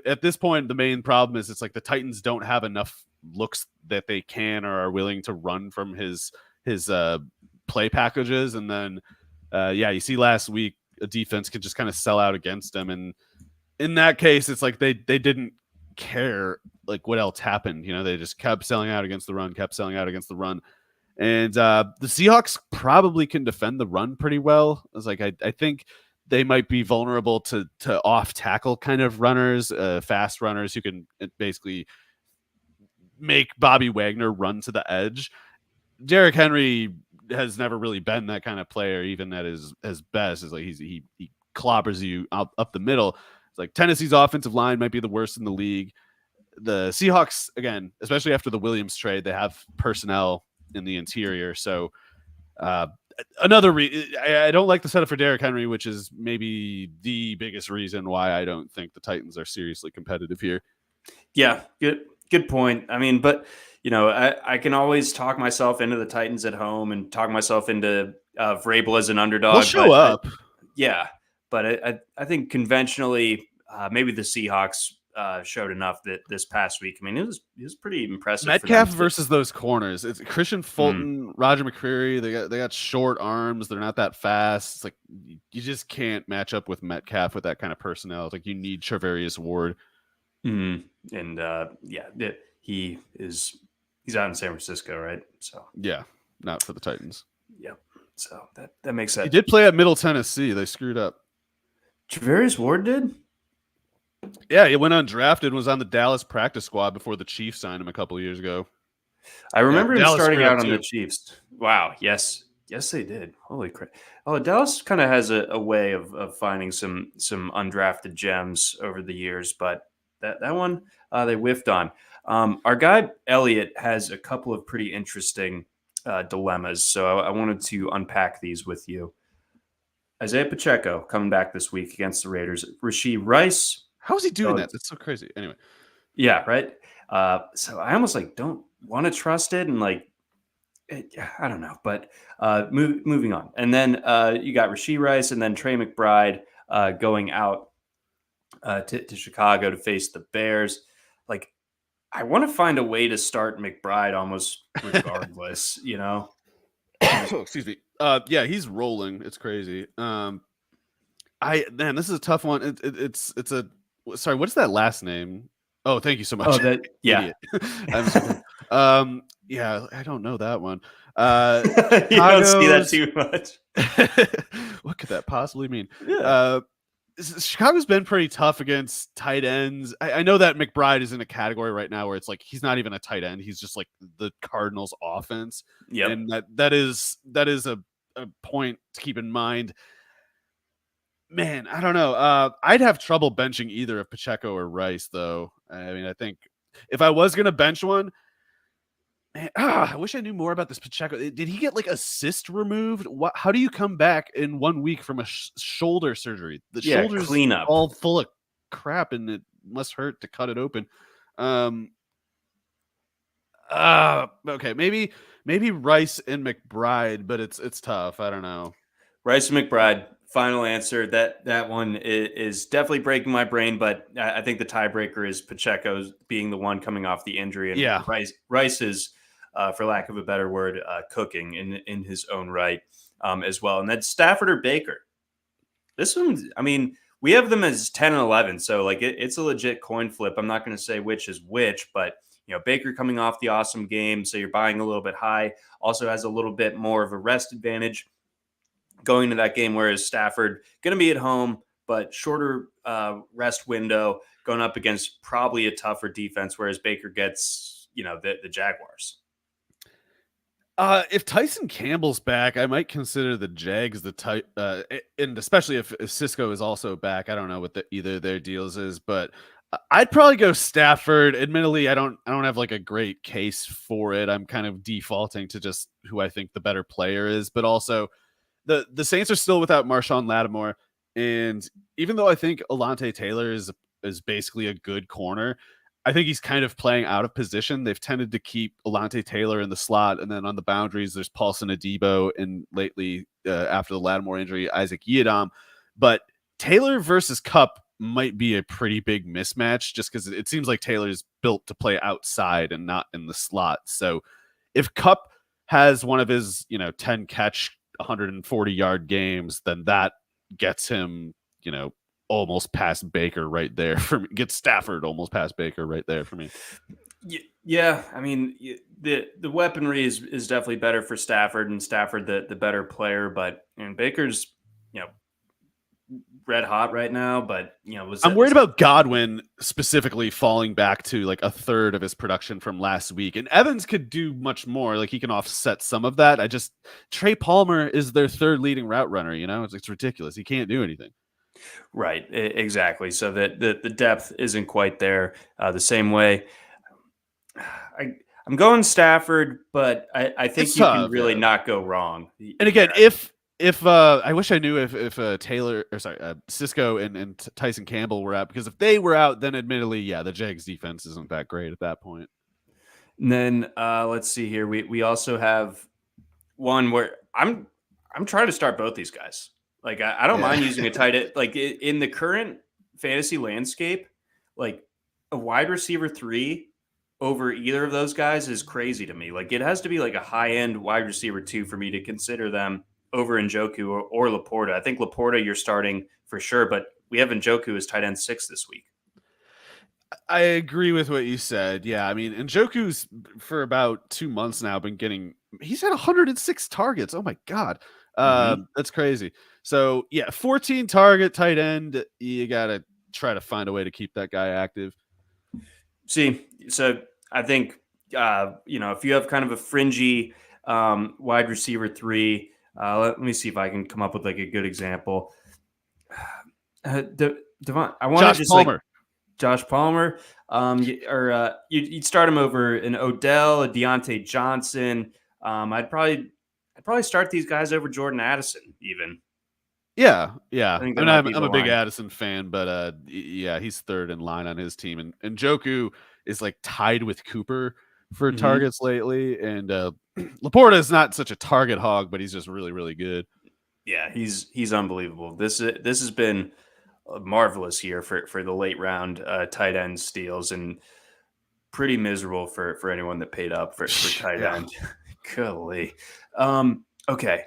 Speaker 2: at this point the main problem is it's like the Titans don't have enough looks that they can or are willing to run from his play packages, and then you see last week a defense could just kind of sell out against them, and in that case it's like they didn't care like what else happened. They just kept selling out against the run, kept selling out against the run. And the Seahawks probably can defend the run pretty well. It's like I think they might be vulnerable to off tackle kind of runners, fast runners who can basically make Bobby Wagner run to the edge. Derrick Henry has never really been that kind of player, even at his best. Is like he clobbers you up the middle. It's like Tennessee's offensive line might be the worst in the league. The Seahawks, again, especially after the Williams trade, they have personnel in the interior. So I don't like the setup for Derrick Henry, which is maybe the biggest reason why I don't think the Titans are seriously competitive here.
Speaker 1: Yeah, good point. I mean, but I can always talk myself into the Titans at home and talk myself into Vrabel as an underdog.
Speaker 2: They'll show up.
Speaker 1: But I think conventionally, maybe the Seahawks showed enough that this past week. I mean, it was pretty impressive.
Speaker 2: Metcalf versus those corners. It's Christian Fulton, Roger McCreary. They got short arms. They're not that fast. It's like you just can't match up with Metcalf with that kind of personnel. It's like you need Charvarius Ward.
Speaker 1: And he's out in San Francisco, right? So
Speaker 2: yeah, not for the Titans.
Speaker 1: Yep. So that makes sense.
Speaker 2: He did play at Middle Tennessee. They screwed up.
Speaker 1: Charvarius Ward did?
Speaker 2: Yeah, he went undrafted, was on the Dallas practice squad before the Chiefs signed him a couple of years ago.
Speaker 1: I remember him starting out on the Chiefs. Wow. Yes, they did. Holy crap. Oh, Dallas kind of has a way of finding some undrafted gems over the years, but that one they whiffed on. Our guy Elliot has a couple of pretty interesting dilemmas, so I wanted to unpack these with you. Isaiah Pacheco coming back this week against the Raiders. Rashee Rice.
Speaker 2: How is he doing that? That's so crazy. Anyway.
Speaker 1: Yeah, right. So I almost don't want to trust it, and I don't know. But moving on, and then you got Rashee Rice, and then Trey McBride going out to Chicago to face the Bears. I want to find a way to start McBride almost regardless.
Speaker 2: Excuse me. Yeah, he's rolling. It's crazy. This is a tough one. It's a sorry. What's that last name? Oh, thank you so much.
Speaker 1: Oh, yeah.
Speaker 2: Yeah, I don't know that one.
Speaker 1: You don't see that too much.
Speaker 2: What could that possibly mean?
Speaker 1: Yeah.
Speaker 2: Chicago's been pretty tough against tight ends. I know that McBride is in a category right now where it's like he's not even a tight end. He's just like the Cardinals offense.
Speaker 1: Yeah.
Speaker 2: And that is a point to keep in mind. Man, I don't know. I'd have trouble benching either of Pacheco or Rice, though. I mean, I think if I was going to bench one, man, I wish I knew more about this Pacheco. Did he get assist removed? How do you come back in 1 week from a shoulder surgery? The shoulder's
Speaker 1: cleanup,
Speaker 2: all full of crap, and it must hurt to cut it open. Okay, maybe Rice and McBride, but it's tough. I don't know.
Speaker 1: Rice and McBride. Final answer. That one is definitely breaking my brain, but I think the tiebreaker is Pacheco being the one coming off the injury, and Rice is, for lack of a better word, cooking in his own right. as well. And then Stafford or Baker. This one, I mean, we have them as 10 and 11, so like it's a legit coin flip. I'm not going to say which is which, but Baker coming off the awesome game, so you're buying a little bit high. Also has a little bit more of a rest advantage going to that game, whereas Stafford going to be at home, but shorter rest window going up against probably a tougher defense, whereas Baker gets, the Jaguars.
Speaker 2: If Tyson Campbell's back, I might consider the Jags the type, and especially if Cisco is also back. I don't know what either of their deals is, but I'd probably go Stafford. Admittedly, I don't have like a great case for it. I'm kind of defaulting to just who I think the better player is, but also the Saints are still without Marshawn Lattimore, and even though I think Alontae Taylor is basically a good corner, I think he's kind of playing out of position. They've tended to keep Alontae Taylor in the slot, and then on the boundaries, there's Paulson Adebo, and lately, after the Lattimore injury, Isaac Yiadom. But Taylor versus Kupp might be a pretty big mismatch, just because it seems like Taylor's built to play outside and not in the slot. So if Kupp has one of his, 10 catch, 140-yard games, then that gets him, almost past Baker right there for me. Gets Stafford almost past Baker right there for me.
Speaker 1: Yeah, I mean, the weaponry is definitely better for Stafford, and Stafford the better player, but Baker's red hot right now. But
Speaker 2: I'm worried about Godwin specifically falling back to like a third of his production from last week, and Evans could do much more. Like he can offset some of that. Trey Palmer is their third leading route runner. It's ridiculous. He can't do anything.
Speaker 1: Right, exactly. So that the depth isn't quite there the same way. I'm going Stafford, but I think it's can really not go wrong.
Speaker 2: And again, if I wish I knew if Taylor or Cisco and Tyson Campbell were out, because if they were out, then admittedly, the Jags defense isn't that great at that point.
Speaker 1: And then let's see here. We also have one where I'm trying to start both these guys. Like I don't mind using a tight end. Like in the current fantasy landscape, like a wide receiver 3 over either of those guys is crazy to me. Like it has to be like a high end wide receiver 2 for me to consider them over Njoku or Laporta. I think Laporta you're starting for sure, but we have Njoku as tight end 6 this week.
Speaker 2: I agree with what you said. Yeah, I mean, Njoku's for about 2 months now he's had 106 targets. Oh my God. That's crazy. So 14 target tight end. You got to try to find a way to keep that guy active.
Speaker 1: See, so I think, if you have kind of a fringy wide receiver 3, let me see if I can come up with like a good example. Devon, I want to just Palmer. Josh Palmer, you'd start him over an Odell, a Deontay Johnson. I'd probably start these guys over Jordan Addison even.
Speaker 2: Yeah. I'm a big Addison fan, but he's third in line on his team, and Njoku is like tied with Cooper for targets lately, and Laporta is not such a target hog, but he's just really, really good.
Speaker 1: Yeah, he's unbelievable. This has been a marvelous year for the late round tight end steals, and pretty miserable for anyone that paid up for tight end. Golly. Okay.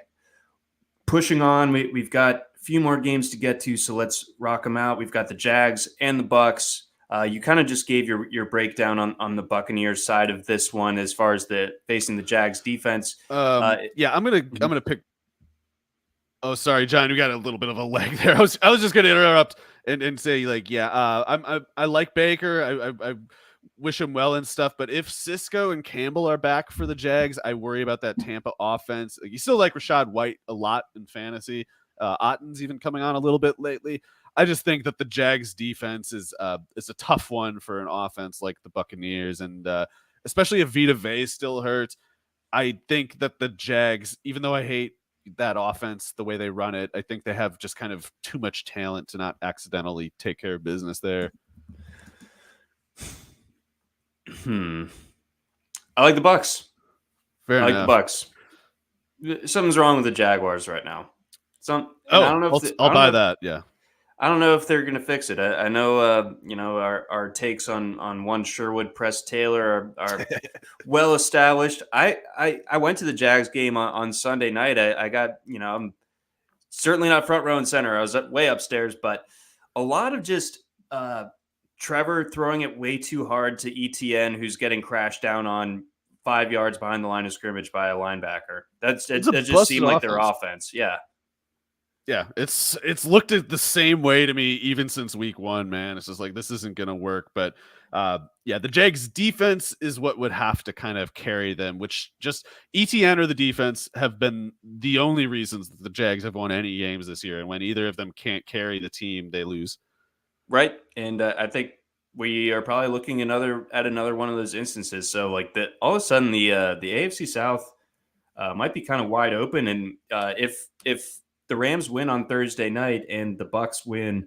Speaker 1: Pushing on, we've got a few more games to get to, so let's rock them out. We've got the Jags and the Bucks. You kind of just gave your breakdown on the Buccaneers side of this one as far as facing the Jags defense.
Speaker 2: I'm gonna pick. Oh, sorry, John. We got a little bit of a lag there. I was just gonna interrupt and say I like Baker. I wish him well and stuff, but if Cisco and Campbell are back for the Jags, I worry about that Tampa offense. You still like Rachaad White a lot in fantasy. Otten's even coming on a little bit lately. I just think that the Jags defense is a tough one for an offense like the Buccaneers, and especially if Vita Vea still hurts. I think that the Jags, even though I hate that offense, the way they run it, I think they have just kind of too much talent to not accidentally take care of business there.
Speaker 1: I like the Bucks.
Speaker 2: Fair enough.
Speaker 1: The Bucks. Something's wrong with the Jaguars right now. I don't know
Speaker 2: I'll buy that. Yeah.
Speaker 1: I don't know if they're going to fix it. I know, our takes on one Sherwood Press Taylor are well established. I went to the Jags game on Sunday night. I got, I'm certainly not front row and center. I was way upstairs, but a lot of just Trevor throwing it way too hard to ETN, who's getting crashed down on 5 yards behind the line of scrimmage by a linebacker. That just seemed like their offense. Yeah.
Speaker 2: Yeah, it's looked at the same way to me even since week one, man. It's just like this isn't gonna work. But yeah, the Jags defense is what would have to kind of carry them, which just ETN or the defense have been the only reasons that the Jags have won any games this year. And when either of them can't carry the team, they lose.
Speaker 1: Right. And I think we are probably looking at another one of those instances. So like that all of a sudden the AFC South might be kind of wide open. And if the Rams win on Thursday night and the Bucks win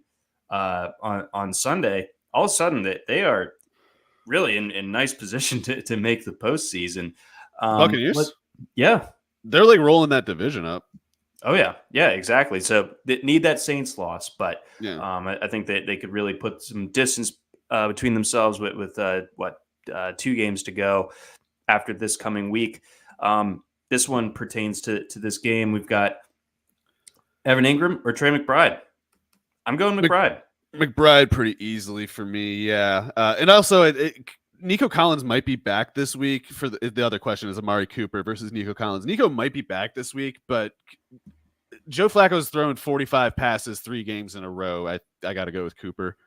Speaker 1: on Sunday, all of a sudden they are really in nice position to make the postseason.
Speaker 2: Buccaneers,
Speaker 1: yeah,
Speaker 2: they're like rolling that division up.
Speaker 1: Oh yeah, exactly. So they need that Saints loss, but
Speaker 2: Yeah.
Speaker 1: I think that they could really put some distance between themselves with 2 games to go after this coming week. This one pertains to this game. We've got Evan Ingram or Trey McBride. I'm going McBride.
Speaker 2: McBride pretty easily for me, yeah. And also, Nico Collins might be back this week. For the other question is Amari Cooper versus Nico Collins. Nico might be back this week, but Joe Flacco's thrown 45 passes 3 games in a row. I got to go with Cooper.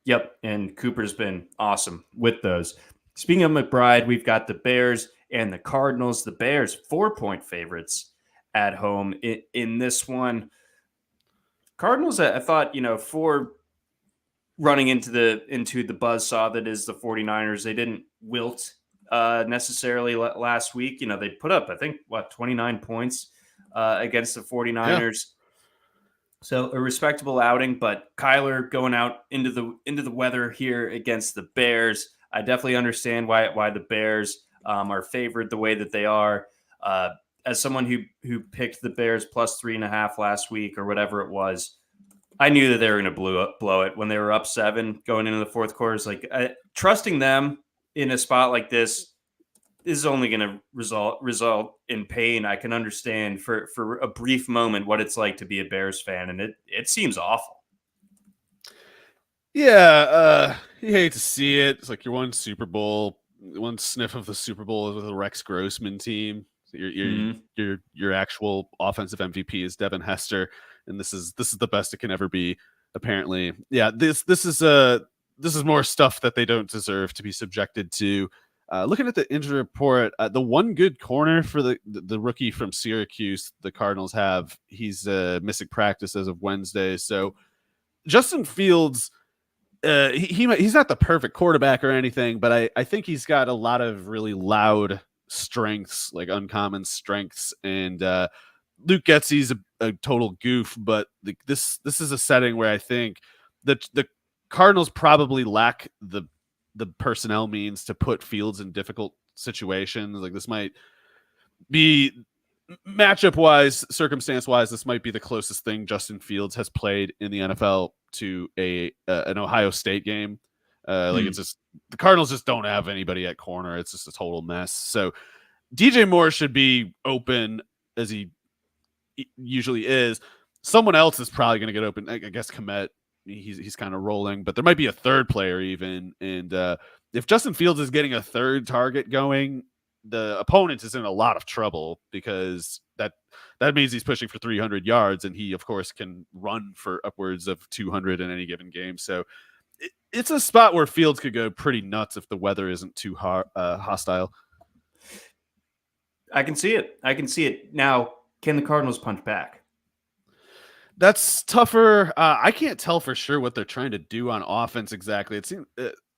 Speaker 1: Yep, and Cooper's been awesome with those. Speaking of McBride, we've got the Bears and the Cardinals. The Bears 4-point favorites at home in this one. Cardinals, I thought, for running into the buzzsaw that is the 49ers, they didn't wilt necessarily last week. They put up, I think, 29 points against the 49ers. Yeah. So a respectable outing, but Kyler going out into the weather here against the Bears. I definitely understand why the Bears are favored the way that they are. As someone who picked the Bears plus 3.5 last week or whatever it was, I knew that they were going to blow it when they were up 7 going into the fourth quarter. It's like trusting them in a spot like this is only going to result in pain. I can understand for a brief moment what it's like to be a Bears fan, and it seems awful.
Speaker 2: Yeah, you hate to see it. It's like your one sniff of the Super Bowl is with a Rex Grossman team. Your actual offensive MVP is Devin Hester, and this is the best it can ever be. Apparently, yeah. This is more stuff that they don't deserve to be subjected to. Looking at the injury report, the one good corner for the rookie from Syracuse, the Cardinals have, he's missing practice as of Wednesday. So Justin Fields, he's not the perfect quarterback or anything, but I think he's got a lot of really loud strengths, like uncommon strengths. And Luke Getsey's a total goof, but this is a setting where I think that the Cardinals probably lack the personnel means to put Fields in difficult situations. Like this might be matchup wise, circumstance wise, this might be the closest thing Justin Fields has played in the NFL to an Ohio State game. It's just the Cardinals just don't have anybody at corner. It's just a total mess. So DJ Moore should be open as he usually is. Someone else is probably going to get open. I guess Kmet. He's kind of rolling, but there might be a third player even. And if Justin Fields is getting a third target going, the opponent is in a lot of trouble because that means he's pushing for 300 yards, and he, of course, can run for upwards of 200 in any given game. So it's a spot where Fields could go pretty nuts if the weather isn't too hostile.
Speaker 1: I can see it. Now, can the Cardinals punch back?
Speaker 2: That's tougher. I can't tell for sure what they're trying to do on offense exactly. It seems,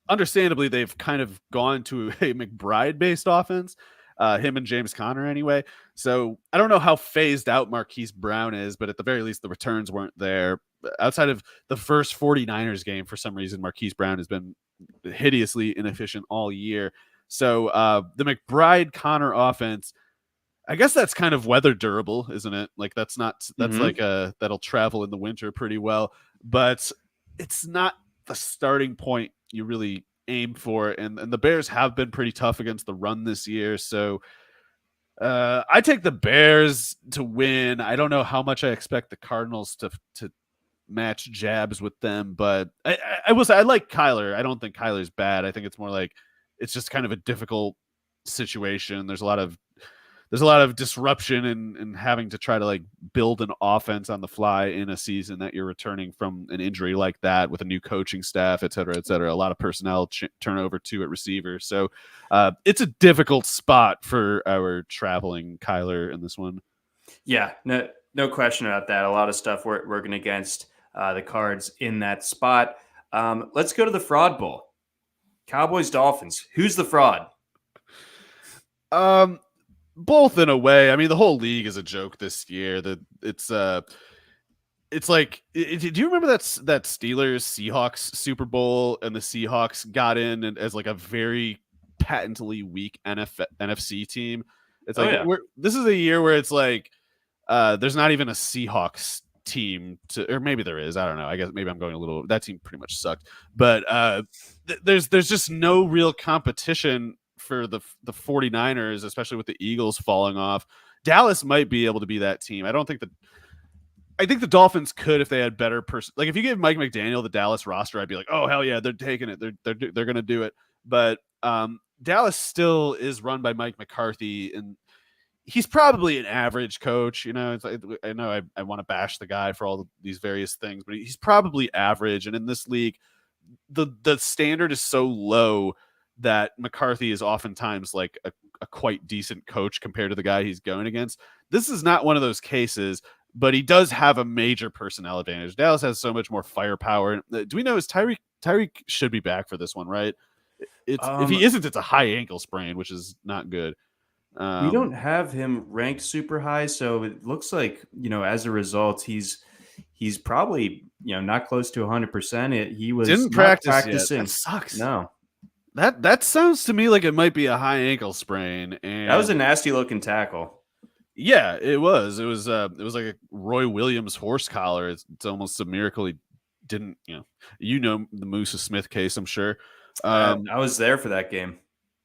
Speaker 2: understandably, they've kind of gone to a McBride-based offense, him and James Conner anyway. So I don't know how phased out Marquise Brown is, but at the very least, the returns weren't there. Outside of the first 49ers game, for some reason, Marquise Brown has been hideously inefficient all year. So the McBride-Conner offense, I guess that's kind of weather durable, isn't it? Like that's
Speaker 1: Mhm.
Speaker 2: like that'll travel in the winter pretty well, but it's not the starting point you really aim for. And the Bears have been pretty tough against the run this year, so I take the Bears to win. I don't know how much I expect the Cardinals to match jabs with them, but I will say I like Kyler. I don't think Kyler's bad. I think it's more like it's just kind of a difficult situation. There's a lot of disruption and having to try to like build an offense on the fly in a season that you're returning from an injury like that with a new coaching staff, et cetera, et cetera. A lot of personnel turnover too at receiver. So it's a difficult spot for our traveling Kyler in this one.
Speaker 1: Yeah, no question about that. A lot of stuff working against the Cards in that spot. Let's go to the Fraud Bowl. Cowboys Dolphins. Who's the fraud?
Speaker 2: Um, Both in a way. I mean, the whole league is a joke this year. That it's like, do you remember that Steelers Seahawks Super Bowl, and the Seahawks got in as like a very patently weak NFC team? It's
Speaker 1: Oh
Speaker 2: like
Speaker 1: yeah.
Speaker 2: this is a year where it's like there's not even a Seahawks team to, or maybe there is. I don't know. I guess maybe I'm going a little. That team pretty much sucked, but there's just no real competition for the 49ers, especially with the Eagles falling off. Dallas might be able to be that team. I think the Dolphins could if they had better person. Like if you give Mike McDaniel the Dallas roster, I'd be like, oh hell yeah, they're taking it. They're gonna do it. But Dallas still is run by Mike McCarthy, and he's probably an average coach. You know, it's like, I know I want to bash the guy for all these various things, but he's probably average. And in this league, the standard is so low that McCarthy is oftentimes like a quite decent coach compared to the guy he's going against. This is not one of those cases, but he does have a major personnel advantage. Dallas has so much more firepower. Do we know is Tyreek should be back for this one, right? It's if he isn't, it's a high ankle sprain, which is not good.
Speaker 1: We don't have him ranked super high, so it looks like, as a result, he's probably, not close to 100%. He was
Speaker 2: Didn't
Speaker 1: not
Speaker 2: practice yet. That
Speaker 1: practicing.
Speaker 2: sucks.
Speaker 1: No,
Speaker 2: That sounds to me like it might be a high ankle sprain.
Speaker 1: that was a
Speaker 2: And
Speaker 1: nasty looking tackle.
Speaker 2: yeah, it was. It was like a Roy Williams horse collar. It's almost a miracle he didn't, the Musa Smith case, I'm sure.
Speaker 1: I was there for that game.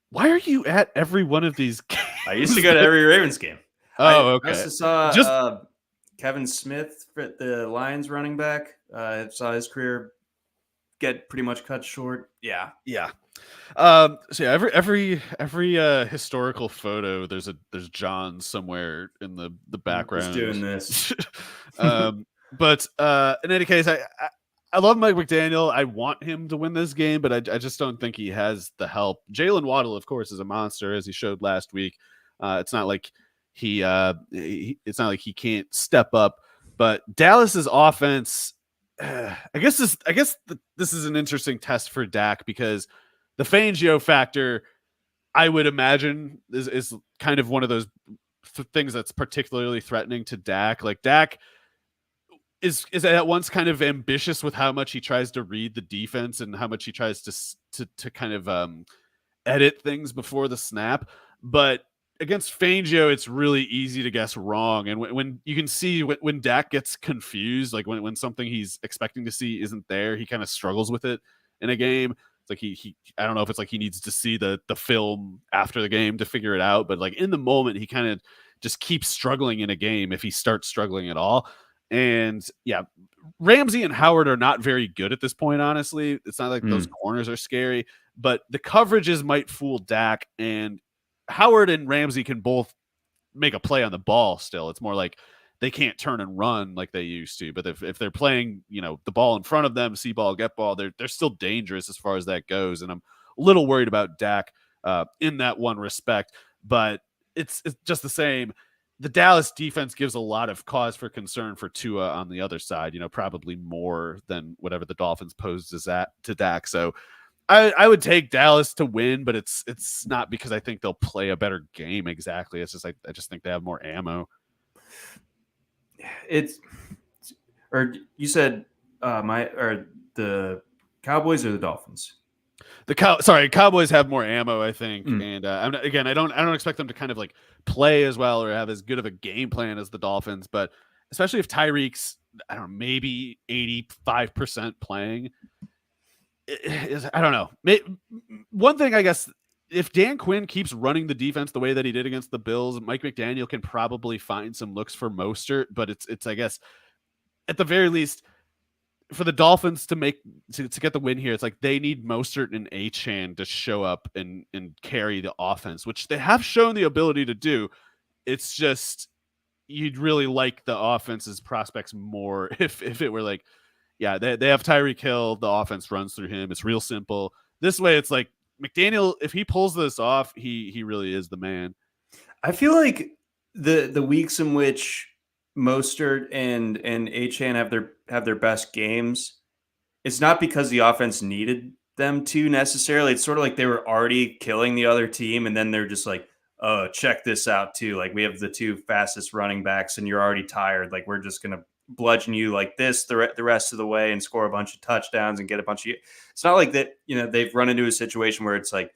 Speaker 2: Why are you at every one of these games?
Speaker 1: I used to go to every Ravens game.
Speaker 2: Oh,
Speaker 1: I
Speaker 2: okay.
Speaker 1: also saw
Speaker 2: Just
Speaker 1: Kevin Smith, the Lions running back. Saw his career get pretty much cut short. Yeah.
Speaker 2: so yeah, every historical photo, there's John somewhere in the background.
Speaker 1: Who's doing this?
Speaker 2: But in any case, I love Mike McDaniel. I want him to win this game, but I just don't think he has the help. Jalen Waddle, of course, is a monster, as he showed last week. It's not like it's not like he can't step up. But Dallas's offense, I guess this is an interesting test for Dak, because the Fangio factor, I would imagine, is kind of one of those things that's particularly threatening to Dak. Like Dak is at once kind of ambitious with how much he tries to read the defense and how much he tries to kind of edit things before the snap. But against Fangio, it's really easy to guess wrong. And when you can see when Dak gets confused, like when something he's expecting to see isn't there, he kind of struggles with it in a game. It's like he I don't know if it's like he needs to see the film after the game to figure it out, but like in the moment, he kind of just keeps struggling in a game if he starts struggling at all. And yeah, Ramsey and Howard are not very good at this point, honestly. It's not like those corners are scary, but the coverages might fool Dak, and Howard and Ramsey can both make a play on the ball still. It's more like they can't turn and run like they used to. But if they're playing, the ball in front of them, see ball, get ball, they're still dangerous as far as that goes. And I'm a little worried about Dak in that one respect. But it's just the same. The Dallas defense gives a lot of cause for concern for Tua on the other side, probably more than whatever the Dolphins poses to Dak. So I would take Dallas to win, but it's not because I think they'll play a better game exactly. It's just I just think they have more ammo.
Speaker 1: Or you said the Cowboys or the Dolphins?
Speaker 2: Cowboys have more ammo, I think,
Speaker 1: Mm.
Speaker 2: and I don't expect them to kind of like play as well or have as good of a game plan as the Dolphins, but especially if Tyreek's, I don't know, maybe 85% playing. I don't know. One thing, I guess, if Dan Quinn keeps running the defense the way that he did against the Bills, Mike McDaniel can probably find some looks for Mostert, but it's I guess at the very least for the Dolphins to get the win here, it's like they need Mostert and Achane to show up and carry the offense, which they have shown the ability to do. It's just you'd really like the offense's prospects more if it were like, yeah, they have Tyreek Hill, the offense runs through him. It's real simple. This way, it's like McDaniel, if he pulls this off, he really is the man.
Speaker 1: I feel like the weeks in which Mostert and Achane have their best games, it's not because the offense needed them to necessarily. It's sort of like they were already killing the other team, and then they're just like, oh, check this out too. Like, we have the two fastest running backs, and you're already tired. Like, we're just gonna bludgeon you like this the rest of the way and score a bunch of touchdowns and get a bunch of. It's not like that. They've run into a situation where it's like,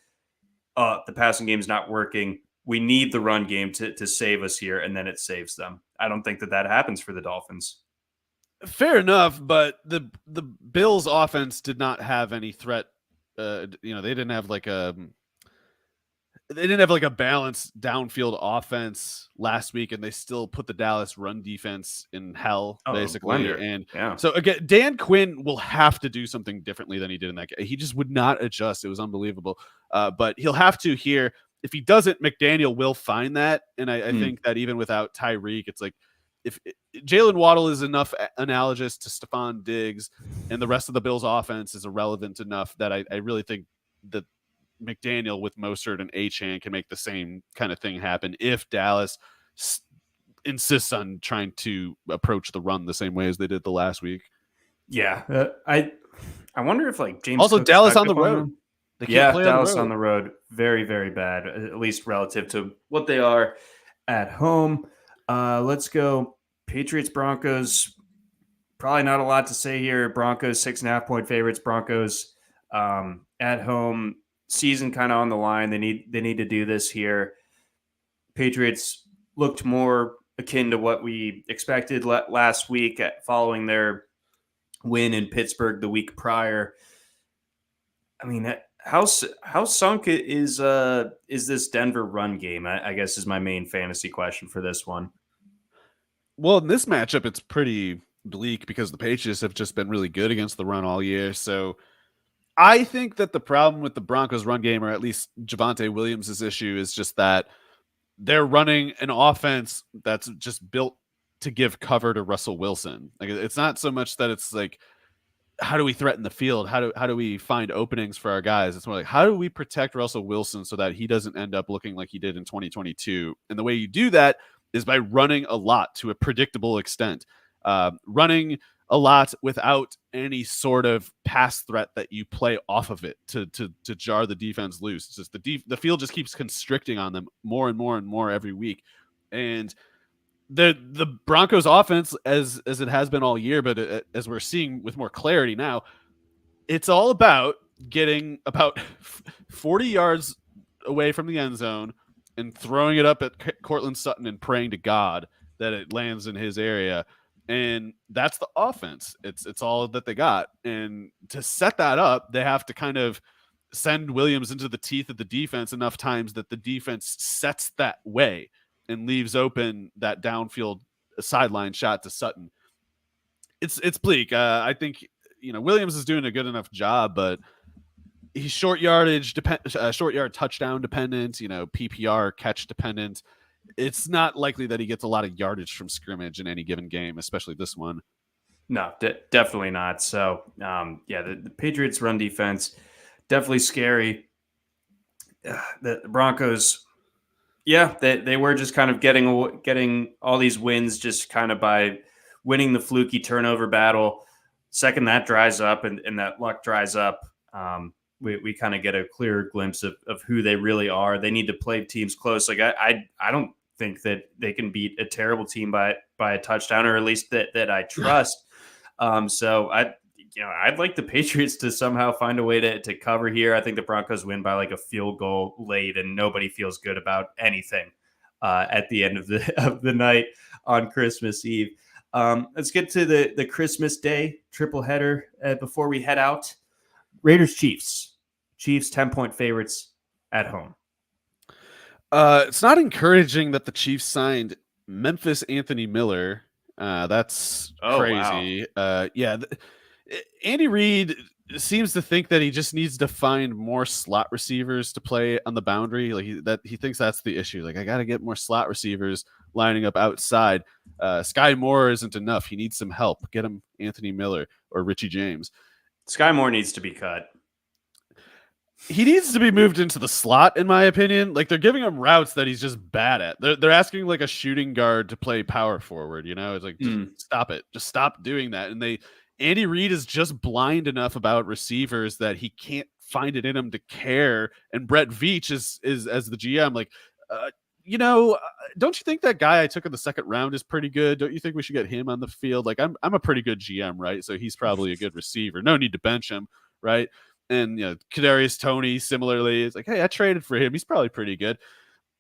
Speaker 1: the passing game is not working. We need the run game to save us here, and then it saves them. I don't think that happens for the Dolphins.
Speaker 2: Fair enough, but the Bills' offense did not have any threat. They didn't have like a balanced downfield offense last week, and they still put the Dallas run defense in hell, basically.
Speaker 1: Blender.
Speaker 2: And
Speaker 1: yeah.
Speaker 2: So again, Dan Quinn will have to do something differently than he did in that game. He just would not adjust. It was unbelievable. But he'll have to here. If he doesn't, McDaniel will find that. And I think that even without Tyreek, it's like if Jalen Waddle is enough analogous to Stephon Diggs, and the rest of the Bills' offense is irrelevant enough that I really think that McDaniel with Mostert and Achane can make the same kind of thing happen if Dallas insists on trying to approach the run the same way as they did the last week.
Speaker 1: Yeah, I wonder if like James.
Speaker 2: Also,
Speaker 1: Cook's
Speaker 2: Dallas on the road.
Speaker 1: Dallas on the road, very, very bad, at least relative to what they are at home. Let's go Patriots Broncos. Probably not a lot to say here. Broncos 6.5-point favorites. Broncos at home. Season kind of on the line. They need to do this here. Patriots looked more akin to what we expected last week following their win in Pittsburgh the week prior. I mean, how sunk is this Denver run game? I guess is my main fantasy question for this one.
Speaker 2: Well, in this matchup, it's pretty bleak because the Patriots have just been really good against the run all year. So I think that the problem with the Broncos run game, or at least Javonte Williams' issue, is just that they're running an offense that's just built to give cover to Russell Wilson. Like, it's not so much that it's like, how do we threaten the field? How do we find openings for our guys? It's more like, how do we protect Russell Wilson so that he doesn't end up looking like he did in 2022? And the way you do that is by running a lot to a predictable extent, running a lot without any sort of pass threat that you play off of it to jar the defense loose. It's just the field just keeps constricting on them more and more and more every week. And the Broncos offense, as it has been all year, but as we're seeing with more clarity now, it's all about getting about 40 yards away from the end zone and throwing it up at Cortland Sutton and praying to God that it lands in his area. And that's the offense. It's all that they got. And to set that up, they have to kind of send Williams into the teeth of the defense enough times that the defense sets that way and leaves open that downfield sideline shot to Sutton. It's bleak. I think Williams is doing a good enough job, but he's short yard touchdown dependent. PPR catch dependent. It's not likely that he gets a lot of yardage from scrimmage in any given game, especially this one.
Speaker 1: No, definitely not. So, the Patriots' run defense definitely scary. The Broncos. Yeah, they were just kind of getting all these wins just kind of by winning the fluky turnover battle. Second that dries up and that luck dries up, we kind of get a clearer glimpse of who they really are. They need to play teams close. Like I don't think that they can beat a terrible team by a touchdown, or at least that I trust. So I'd like the Patriots to somehow find a way to cover here. I think the Broncos win by like a field goal late, and nobody feels good about anything at the end of the night on Christmas Eve. Let's get to the Christmas Day triple header before we head out. Raiders Chiefs. Chiefs 10-point favorites at home.
Speaker 2: It's not encouraging that the Chiefs signed Memphis Anthony Miller. That's crazy. Wow. Andy Reid seems to think that he just needs to find more slot receivers to play on the boundary. Like he thinks that's the issue. Like, I got to get more slot receivers lining up outside. Sky Moore isn't enough. He needs some help. Get him Anthony Miller or Richie James.
Speaker 1: Sky Moore needs to be cut.
Speaker 2: He needs to be moved into the slot, in my opinion. Like, they're giving him routes that he's just bad at. They're asking like a shooting guard to play power forward. It's like, just stop it. Just stop doing that. And Andy Reid is just blind enough about receivers that he can't find it in him to care. And Brett Veach is as the GM, like, don't you think that guy I took in the second round is pretty good? Don't you think we should get him on the field? Like, I'm a pretty good GM, right? So he's probably a good receiver. No need to bench him, right? And Kadarius Toney similarly, it's like, hey, I traded for him. He's probably pretty good.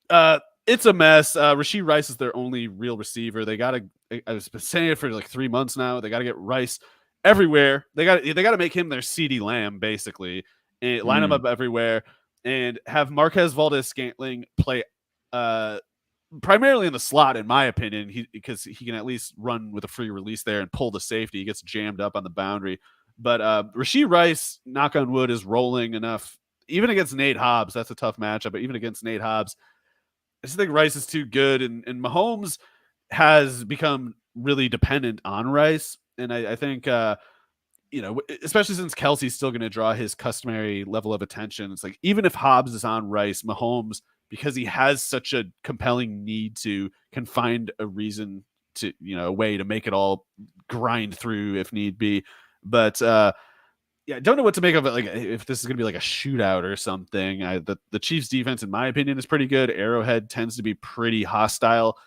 Speaker 2: It's a mess. Rashee Rice is their only real receiver. I was saying it for like 3 months now. They got to get Rice everywhere. They got to make him their CeeDee Lamb, basically, and line him up everywhere, and have Marquez Valdes-Scantling play primarily in the slot, in my opinion, because he can at least run with a free release there and pull the safety. He gets jammed up on the boundary. But Rashee Rice, knock on wood, is rolling enough. Even against Nate Hobbs, that's a tough matchup. But even against Nate Hobbs, I just think Rice is too good. And Mahomes has become really dependent on Rice. And I think, especially since Kelsey's still going to draw his customary level of attention, it's like, even if Hobbs is on Rice, Mahomes, because he has such a compelling need to, can find a reason to, a way to make it all grind through if need be. But I don't know what to make of it. Like, if this is going to be like a shootout or something. The Chiefs defense, in my opinion, is pretty good. Arrowhead tends to be pretty hostile.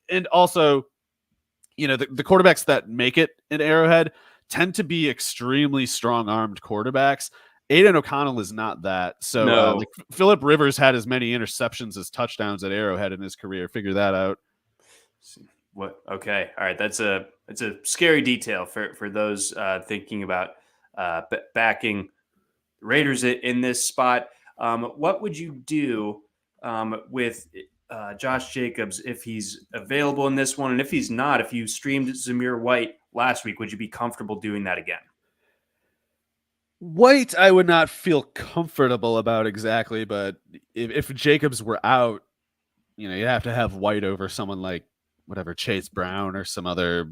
Speaker 2: And also, the quarterbacks that make it in Arrowhead tend to be extremely strong-armed quarterbacks. Aiden O'Connell is not that. So
Speaker 1: no.
Speaker 2: Phillip Rivers had as many interceptions as touchdowns at Arrowhead in his career. Figure that out.
Speaker 1: What? Okay. All right. It's a scary detail for those thinking about backing Raiders in this spot. What would you do with Josh Jacobs if he's available in this one? And if he's not, if you streamed Zamir White last week, would you be comfortable doing that again?
Speaker 2: White, I would not feel comfortable about exactly, but if Jacobs were out, you'd have to have White over someone like whatever, Chase Brown or some other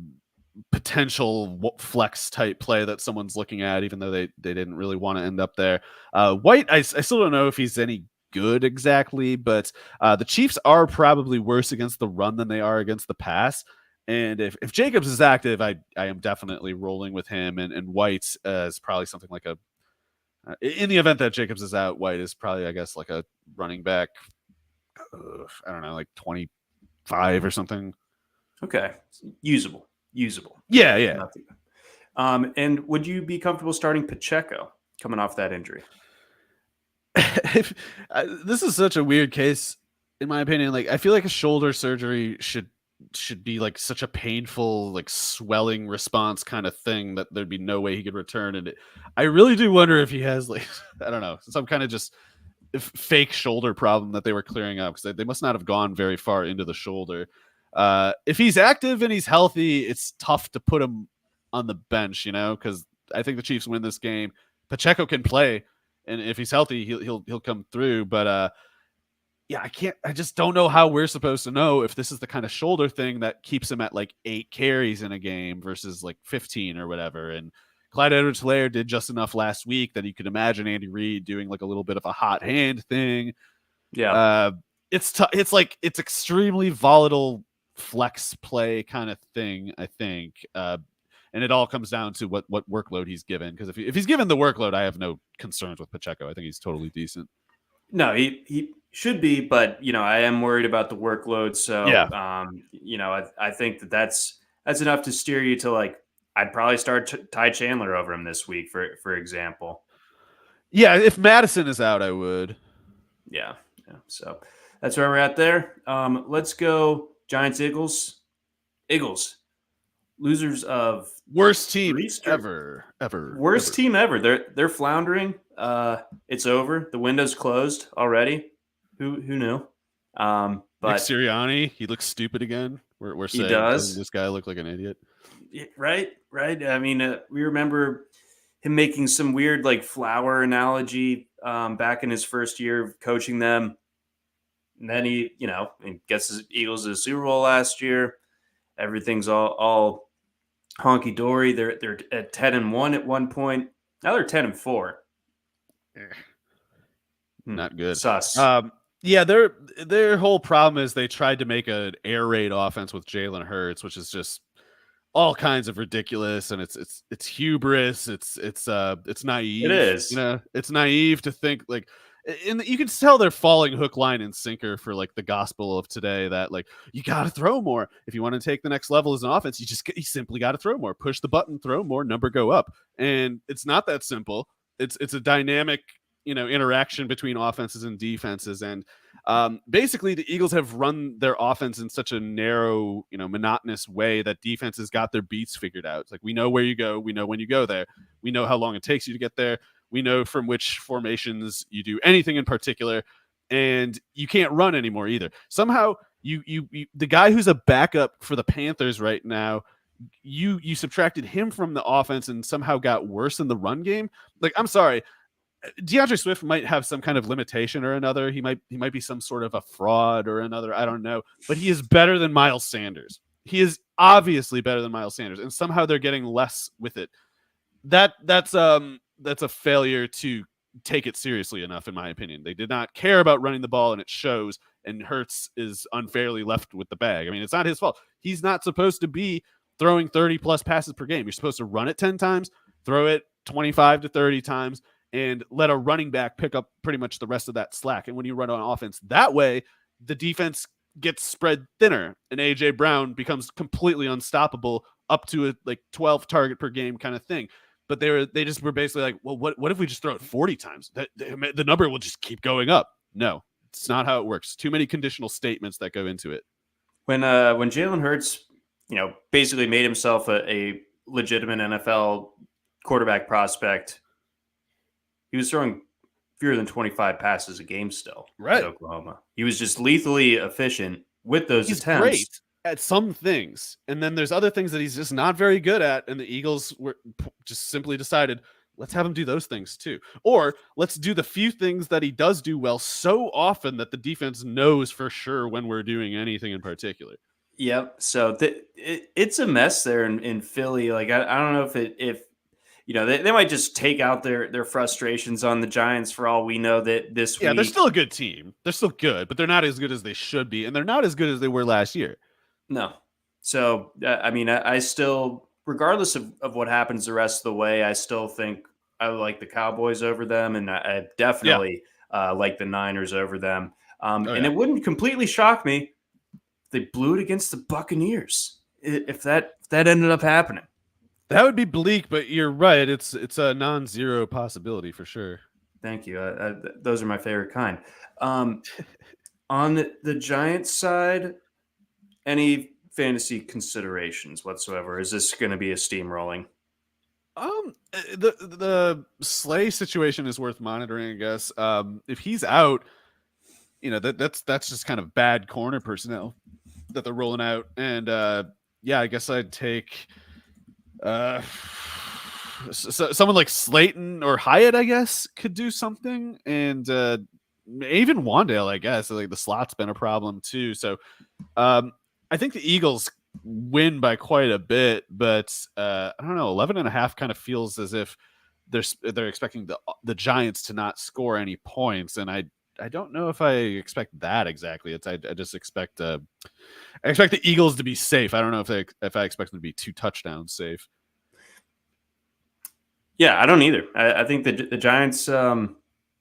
Speaker 2: potential flex type play that someone's looking at, even though they didn't really want to end up there. White, I still don't know if he's any good exactly, but the Chiefs are probably worse against the run than they are against the pass. And if Jacobs is active, I am definitely rolling with him. And White is probably something like in the event that Jacobs is out, White is probably, I guess, like a running back, I don't know, like 25 or something.
Speaker 1: Okay. Usable.
Speaker 2: Yeah.
Speaker 1: And would you be comfortable starting Pacheco coming off that injury?
Speaker 2: This is such a weird case, in my opinion. Like, I feel like a shoulder surgery should be like such a painful, like swelling response kind of thing that there'd be no way he could return. And I really do wonder if he has, like, I don't know, some kind of just fake shoulder problem that they were clearing up, because they must not have gone very far into the shoulder. If he's active and he's healthy, it's tough to put him on the bench, because I think the Chiefs win this game. Pacheco can play, and if he's healthy, he'll come through. But I just don't know how we're supposed to know if this is the kind of shoulder thing that keeps him at like 8 carries in a game versus like 15 or whatever. And Clyde Edwards-Helaire did just enough last week that you could imagine Andy Reid doing like a little bit of a hot hand thing.
Speaker 1: Yeah.
Speaker 2: It's extremely volatile flex play kind of thing, I think. And it all comes down to what workload he's given. Because if he's given the workload, I have no concerns with Pacheco. I think he's totally decent.
Speaker 1: No, he should be, but I am worried about the workload. So
Speaker 2: yeah.
Speaker 1: I think that's enough to steer you to like, I'd probably start Ty Chandler over him this week, for example.
Speaker 2: Yeah, if Madison is out, I would.
Speaker 1: Yeah. So that's where we're at there. Let's go Giants, Eagles. Eagles, losers of
Speaker 2: Worst team
Speaker 1: ever.
Speaker 2: ever.
Speaker 1: Team ever. They're floundering. It's over. The window's closed already. Who knew? But
Speaker 2: Nick Sirianni, he looks stupid again. We're saying, doesn't this guy look like an idiot?
Speaker 1: Right. I mean, we remember him making some weird like flower analogy back in his first year of coaching them. And then he gets his Eagles to the Super Bowl last year. Everything's all honky dory. They're at 10-1 at one point. Now they're 10-4.
Speaker 2: Not good.
Speaker 1: Sus.
Speaker 2: Yeah, their whole problem is they tried to make an air raid offense with Jalen Hurts, which is just all kinds of ridiculous, and it's hubris. It's naive.
Speaker 1: It is.
Speaker 2: It's naive to think like. And you can tell they're falling hook, line, and sinker for like the gospel of today that like you got to throw more if you want to take the next level as an offense. You simply got to throw more, push the button, throw more, number go up, and it's not that simple. It's a dynamic interaction between offenses and defenses, and basically the Eagles have run their offense in such a narrow, monotonous way that defenses got their beats figured out. It's like we know where you go, we know when you go there, we know how long it takes you to get there. We know from which formations you do anything in particular, and you can't run anymore either. Somehow, you the guy who's a backup for the Panthers right now, you subtracted him from the offense and somehow got worse in the run game. Like, I'm sorry, DeAndre Swift might have some kind of limitation or another. He might be some sort of a fraud or another. I don't know, but he is better than Miles Sanders. He is obviously better than Miles Sanders, and somehow they're getting less with it. That's a failure to take it seriously enough, in my opinion. They did not care about running the ball, and it shows, and Hurts is unfairly left with the bag. I mean, it's not his fault. He's not supposed to be throwing 30-plus passes per game. You're supposed to run it 10 times, throw it 25 to 30 times, and let a running back pick up pretty much the rest of that slack. And when you run on offense that way, the defense gets spread thinner, and A.J. Brown becomes completely unstoppable up to a 12 target per game kind of thing. But they just were basically like, well, what if we just throw it 40 times? The number will just keep going up. No, it's not how it works. Too many conditional statements that go into it.
Speaker 1: When Jalen Hurts, basically made himself a legitimate NFL quarterback prospect, he was throwing fewer than 25 passes a game still at Oklahoma. He was just lethally efficient with those attempts.
Speaker 2: Great at some things, and then there's other things that he's just not very good at, and the Eagles were just simply decided, let's have him do those things too, or let's do the few things that he does do well so often that the defense knows for sure when we're doing anything in particular.
Speaker 1: Yep. So it's a mess there in Philly. Like I don't know if they might just take out their frustrations on the Giants for all we know that this week.
Speaker 2: Yeah, they're still a good team. They're still good, but they're not as good as they should be, and they're not as good as they were last year.
Speaker 1: No. So, I mean, I still, regardless of what happens the rest of the way, I still think I like the Cowboys over them, and I definitely like the Niners over them. And it wouldn't completely shock me if they blew it against the Buccaneers, if that ended up happening.
Speaker 2: That would be bleak, but you're right. It's a non-zero possibility for sure.
Speaker 1: Thank you. Those are my favorite kind. On the Giants side, any fantasy considerations whatsoever? Is this going to be a steamrolling?
Speaker 2: The Slay situation is worth monitoring, I guess. If he's out, that's just kind of bad corner personnel that they're rolling out, and I guess I'd take someone like Slayton or Hyatt. I guess could do something, and even Wandale. I guess like the slot's been a problem too. So. I think the Eagles win by quite a bit, but I don't know. 11.5 kind of feels as if they're expecting the Giants to not score any points, and I don't know if I expect that exactly. I just expect the Eagles to be safe. I don't know if I expect them to be 2 touchdowns safe.
Speaker 1: Yeah, I don't either. I think the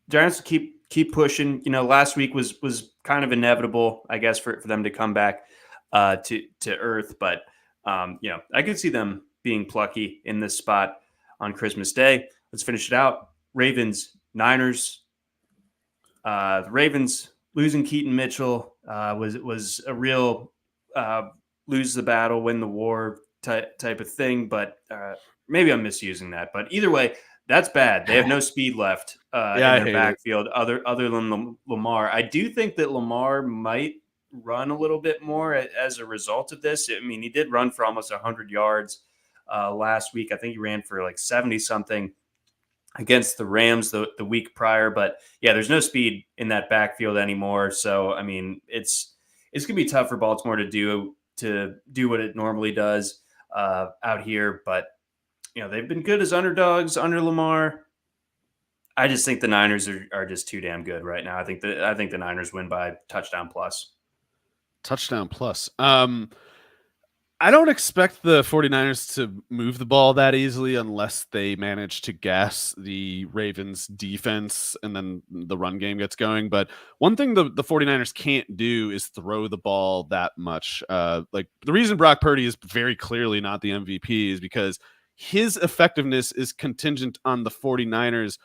Speaker 1: Giants keep pushing. Last week was kind of inevitable, I guess, for them to come back to earth, but I could see them being plucky in this spot on Christmas Day. Let's finish it out. Ravens, Niners. The Ravens losing Keaton Mitchell was a real lose the battle, win the war type of thing. But maybe I'm misusing that. But either way, that's bad. They have no speed left in their backfield other than Lamar. I do think that Lamar might run a little bit more as a result of this. I mean, he did run for almost 100 yards last week. I think he ran for like 70 something against the Rams the week prior. But yeah, there's no speed in that backfield anymore. So, I mean, it's going to be tough for Baltimore to do what it normally does out here. But, you know, they've been good as underdogs under Lamar. I just think the Niners are just too damn good right now. I think the Niners win by touchdown plus.
Speaker 2: Touchdown plus. I don't expect the 49ers to move the ball that easily unless they manage to gas the Ravens defense and then the run game gets going. But one thing the 49ers can't do is throw the ball that much. Like the reason Brock Purdy is very clearly not the MVP is because his effectiveness is contingent on the 49ers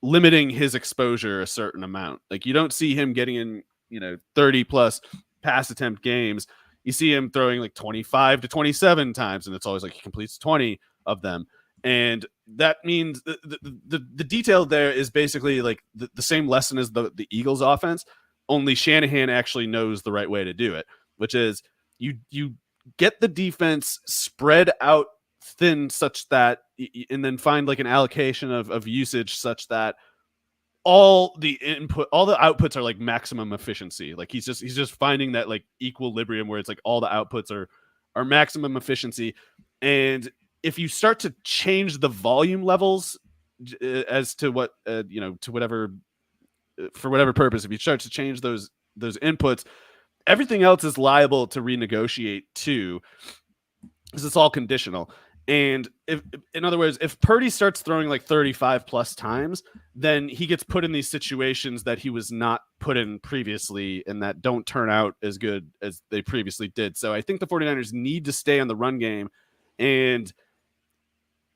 Speaker 2: limiting his exposure a certain amount. Like you don't see him getting in, 30 plus pass attempt games. You see him throwing like 25 to 27 times, and it's always like he completes 20 of them. And that means the detail there is basically like the same lesson as the Eagles offense, only Shanahan actually knows the right way to do it, which is you get the defense spread out thin such that, and then find like an allocation of usage such that all the outputs are like maximum efficiency. Like he's just finding that like equilibrium where it's like all the outputs are maximum efficiency. And if you start to change the volume levels as to what, to whatever, for whatever purpose, if you start to change those inputs, everything else is liable to renegotiate too, because it's all conditional. And if, in other words, if Purdy starts throwing like 35 plus times, then he gets put in these situations that he was not put in previously and that don't turn out as good as they previously did. So I think the 49ers need to stay on the run game, and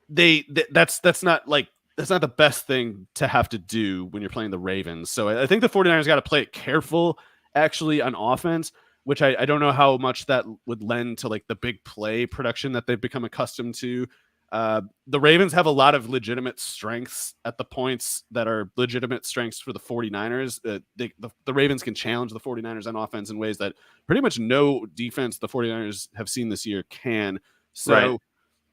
Speaker 2: that's not the best thing to have to do when you're playing the Ravens. So I think the 49ers got to play it careful actually on offense, which I don't know how much that would lend to like the big play production that they've become accustomed to. The Ravens have a lot of legitimate strengths at the points that are legitimate strengths for the 49ers. The Ravens can challenge the 49ers on offense in ways that pretty much no defense the 49ers have seen this year can. So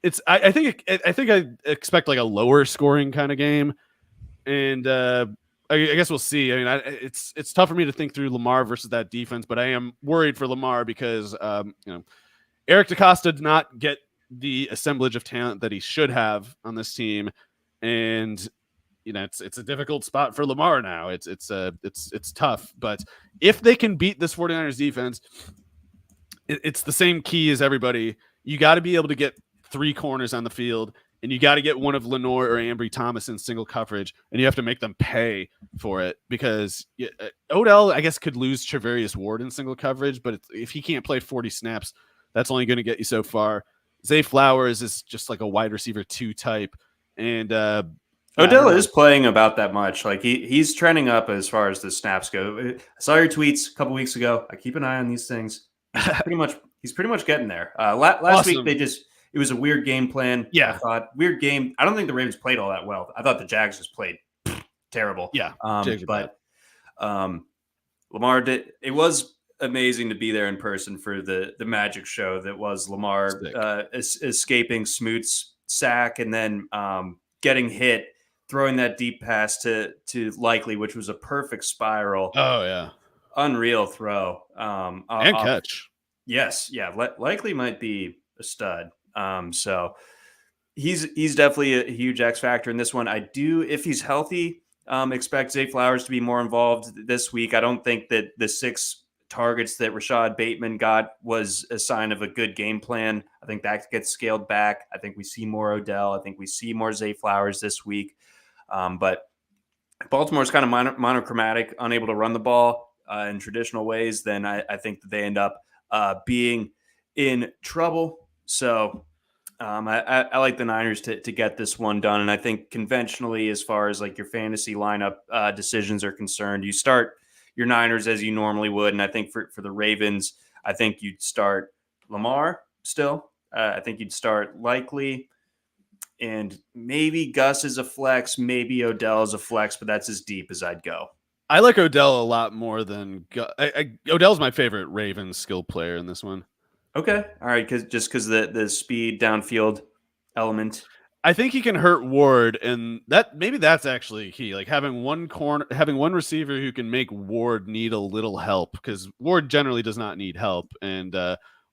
Speaker 2: right. I think I expect like a lower scoring kind of game. And I guess we'll see. I mean, it's tough for me to think through Lamar versus that defense, but I am worried for Lamar because Eric DaCosta did not get the assemblage of talent that he should have on this team, and it's a difficult spot for Lamar now. It's tough, but if they can beat this 49ers defense, it's the same key as everybody. You got to be able to get three corners on the field, and you got to get one of Lenore or Ambry Thomas in single coverage, and you have to make them pay for it because Odell, I guess, could lose Trevarius Ward in single coverage, but if he can't play 40 snaps, that's only going to get you so far. Zay Flowers is just like a wide receiver 2 type, and
Speaker 1: Odell is playing about that much. Like he's trending up as far as the snaps go. I saw your tweets a couple weeks ago. I keep an eye on these things. He's pretty much getting there. Last
Speaker 2: awesome.
Speaker 1: week it was a weird game plan.
Speaker 2: Yeah.
Speaker 1: I thought weird game. I don't think the Ravens played all that well. I thought the Jags just played terrible.
Speaker 2: Yeah.
Speaker 1: Lamar did. It was amazing to be there in person for the magic show that was Lamar escaping Smoot's sack and then getting hit, throwing that deep pass to Likely, which was a perfect spiral.
Speaker 2: Oh yeah.
Speaker 1: Unreal throw.
Speaker 2: And catch.
Speaker 1: Yes. Yeah. Likely might be a stud. So he's definitely a huge X factor in this one. I do, if he's healthy, expect Zay Flowers to be more involved this week. I don't think that the 6 targets that Rashad Bateman got was a sign of a good game plan. I think that gets scaled back. I think we see more Odell. I think we see more Zay Flowers this week. But Baltimore's kind of monochromatic, unable to run the ball in traditional ways. Then I think that they end up being in trouble. So I like the Niners to get this one done. And I think conventionally, as far as like your fantasy lineup decisions are concerned, you start your Niners as you normally would. And I think for the Ravens, I think you'd start Lamar still. I think you'd start Likely, and maybe Gus is a flex, maybe Odell is a flex, but that's as deep as I'd go.
Speaker 2: I like Odell a lot more than Odell's my favorite Ravens skill player in this one.
Speaker 1: Okay. All right. Because the speed downfield element.
Speaker 2: I think he can hurt Ward, and that's actually key. Like having one receiver who can make Ward need a little help, because Ward generally does not need help, and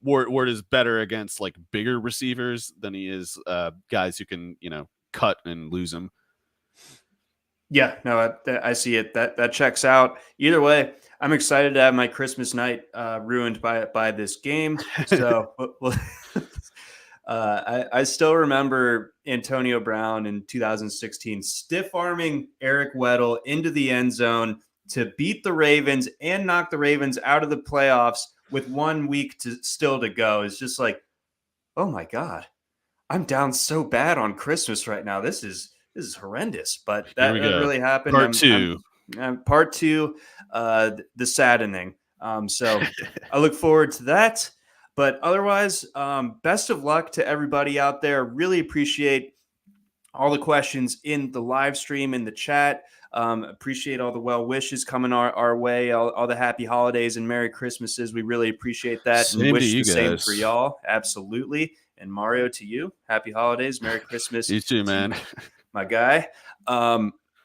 Speaker 2: Ward is better against like bigger receivers than he is guys who can cut and lose him.
Speaker 1: Yeah, no, I see it. That checks out. Either way, I'm excited to have my Christmas night ruined by this game. So I still remember Antonio Brown in 2016 stiff-arming Eric Weddle into the end zone to beat the Ravens and knock the Ravens out of the playoffs with 1 week still to go. It's just like, oh my God, I'm down so bad on Christmas right now. This is horrendous, but that really happened. Part two, the saddening. So I look forward to that. But otherwise, best of luck to everybody out there. Really appreciate all the questions in the live stream, in the chat. Appreciate all the well wishes coming our way, all the happy holidays and Merry Christmases. We really appreciate that.
Speaker 2: Same
Speaker 1: and wish
Speaker 2: to you
Speaker 1: the same
Speaker 2: guys.
Speaker 1: For y'all. Absolutely. And Mario, to you, happy holidays, Merry Christmas.
Speaker 2: You too, man.
Speaker 1: My guy.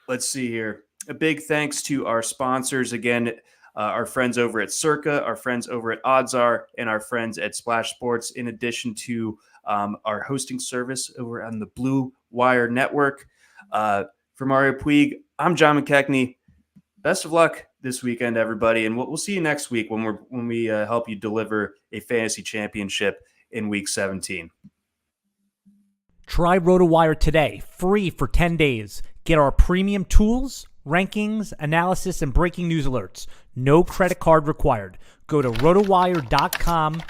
Speaker 1: Let's see here. A big thanks to our sponsors again. Our friends over at Circa, our friends over at OddsR, and our friends at Splash Sports, in addition to our hosting service over on the Blue Wire Network. For Mario Puig, I'm John McKechnie. Best of luck this weekend, everybody, and we'll see you next week when we help you deliver a fantasy championship in Week 17.
Speaker 3: Try RotoWire today, free for 10 days. Get our premium tools, rankings, analysis, and breaking news alerts. No credit card required. Go to rotowire.com/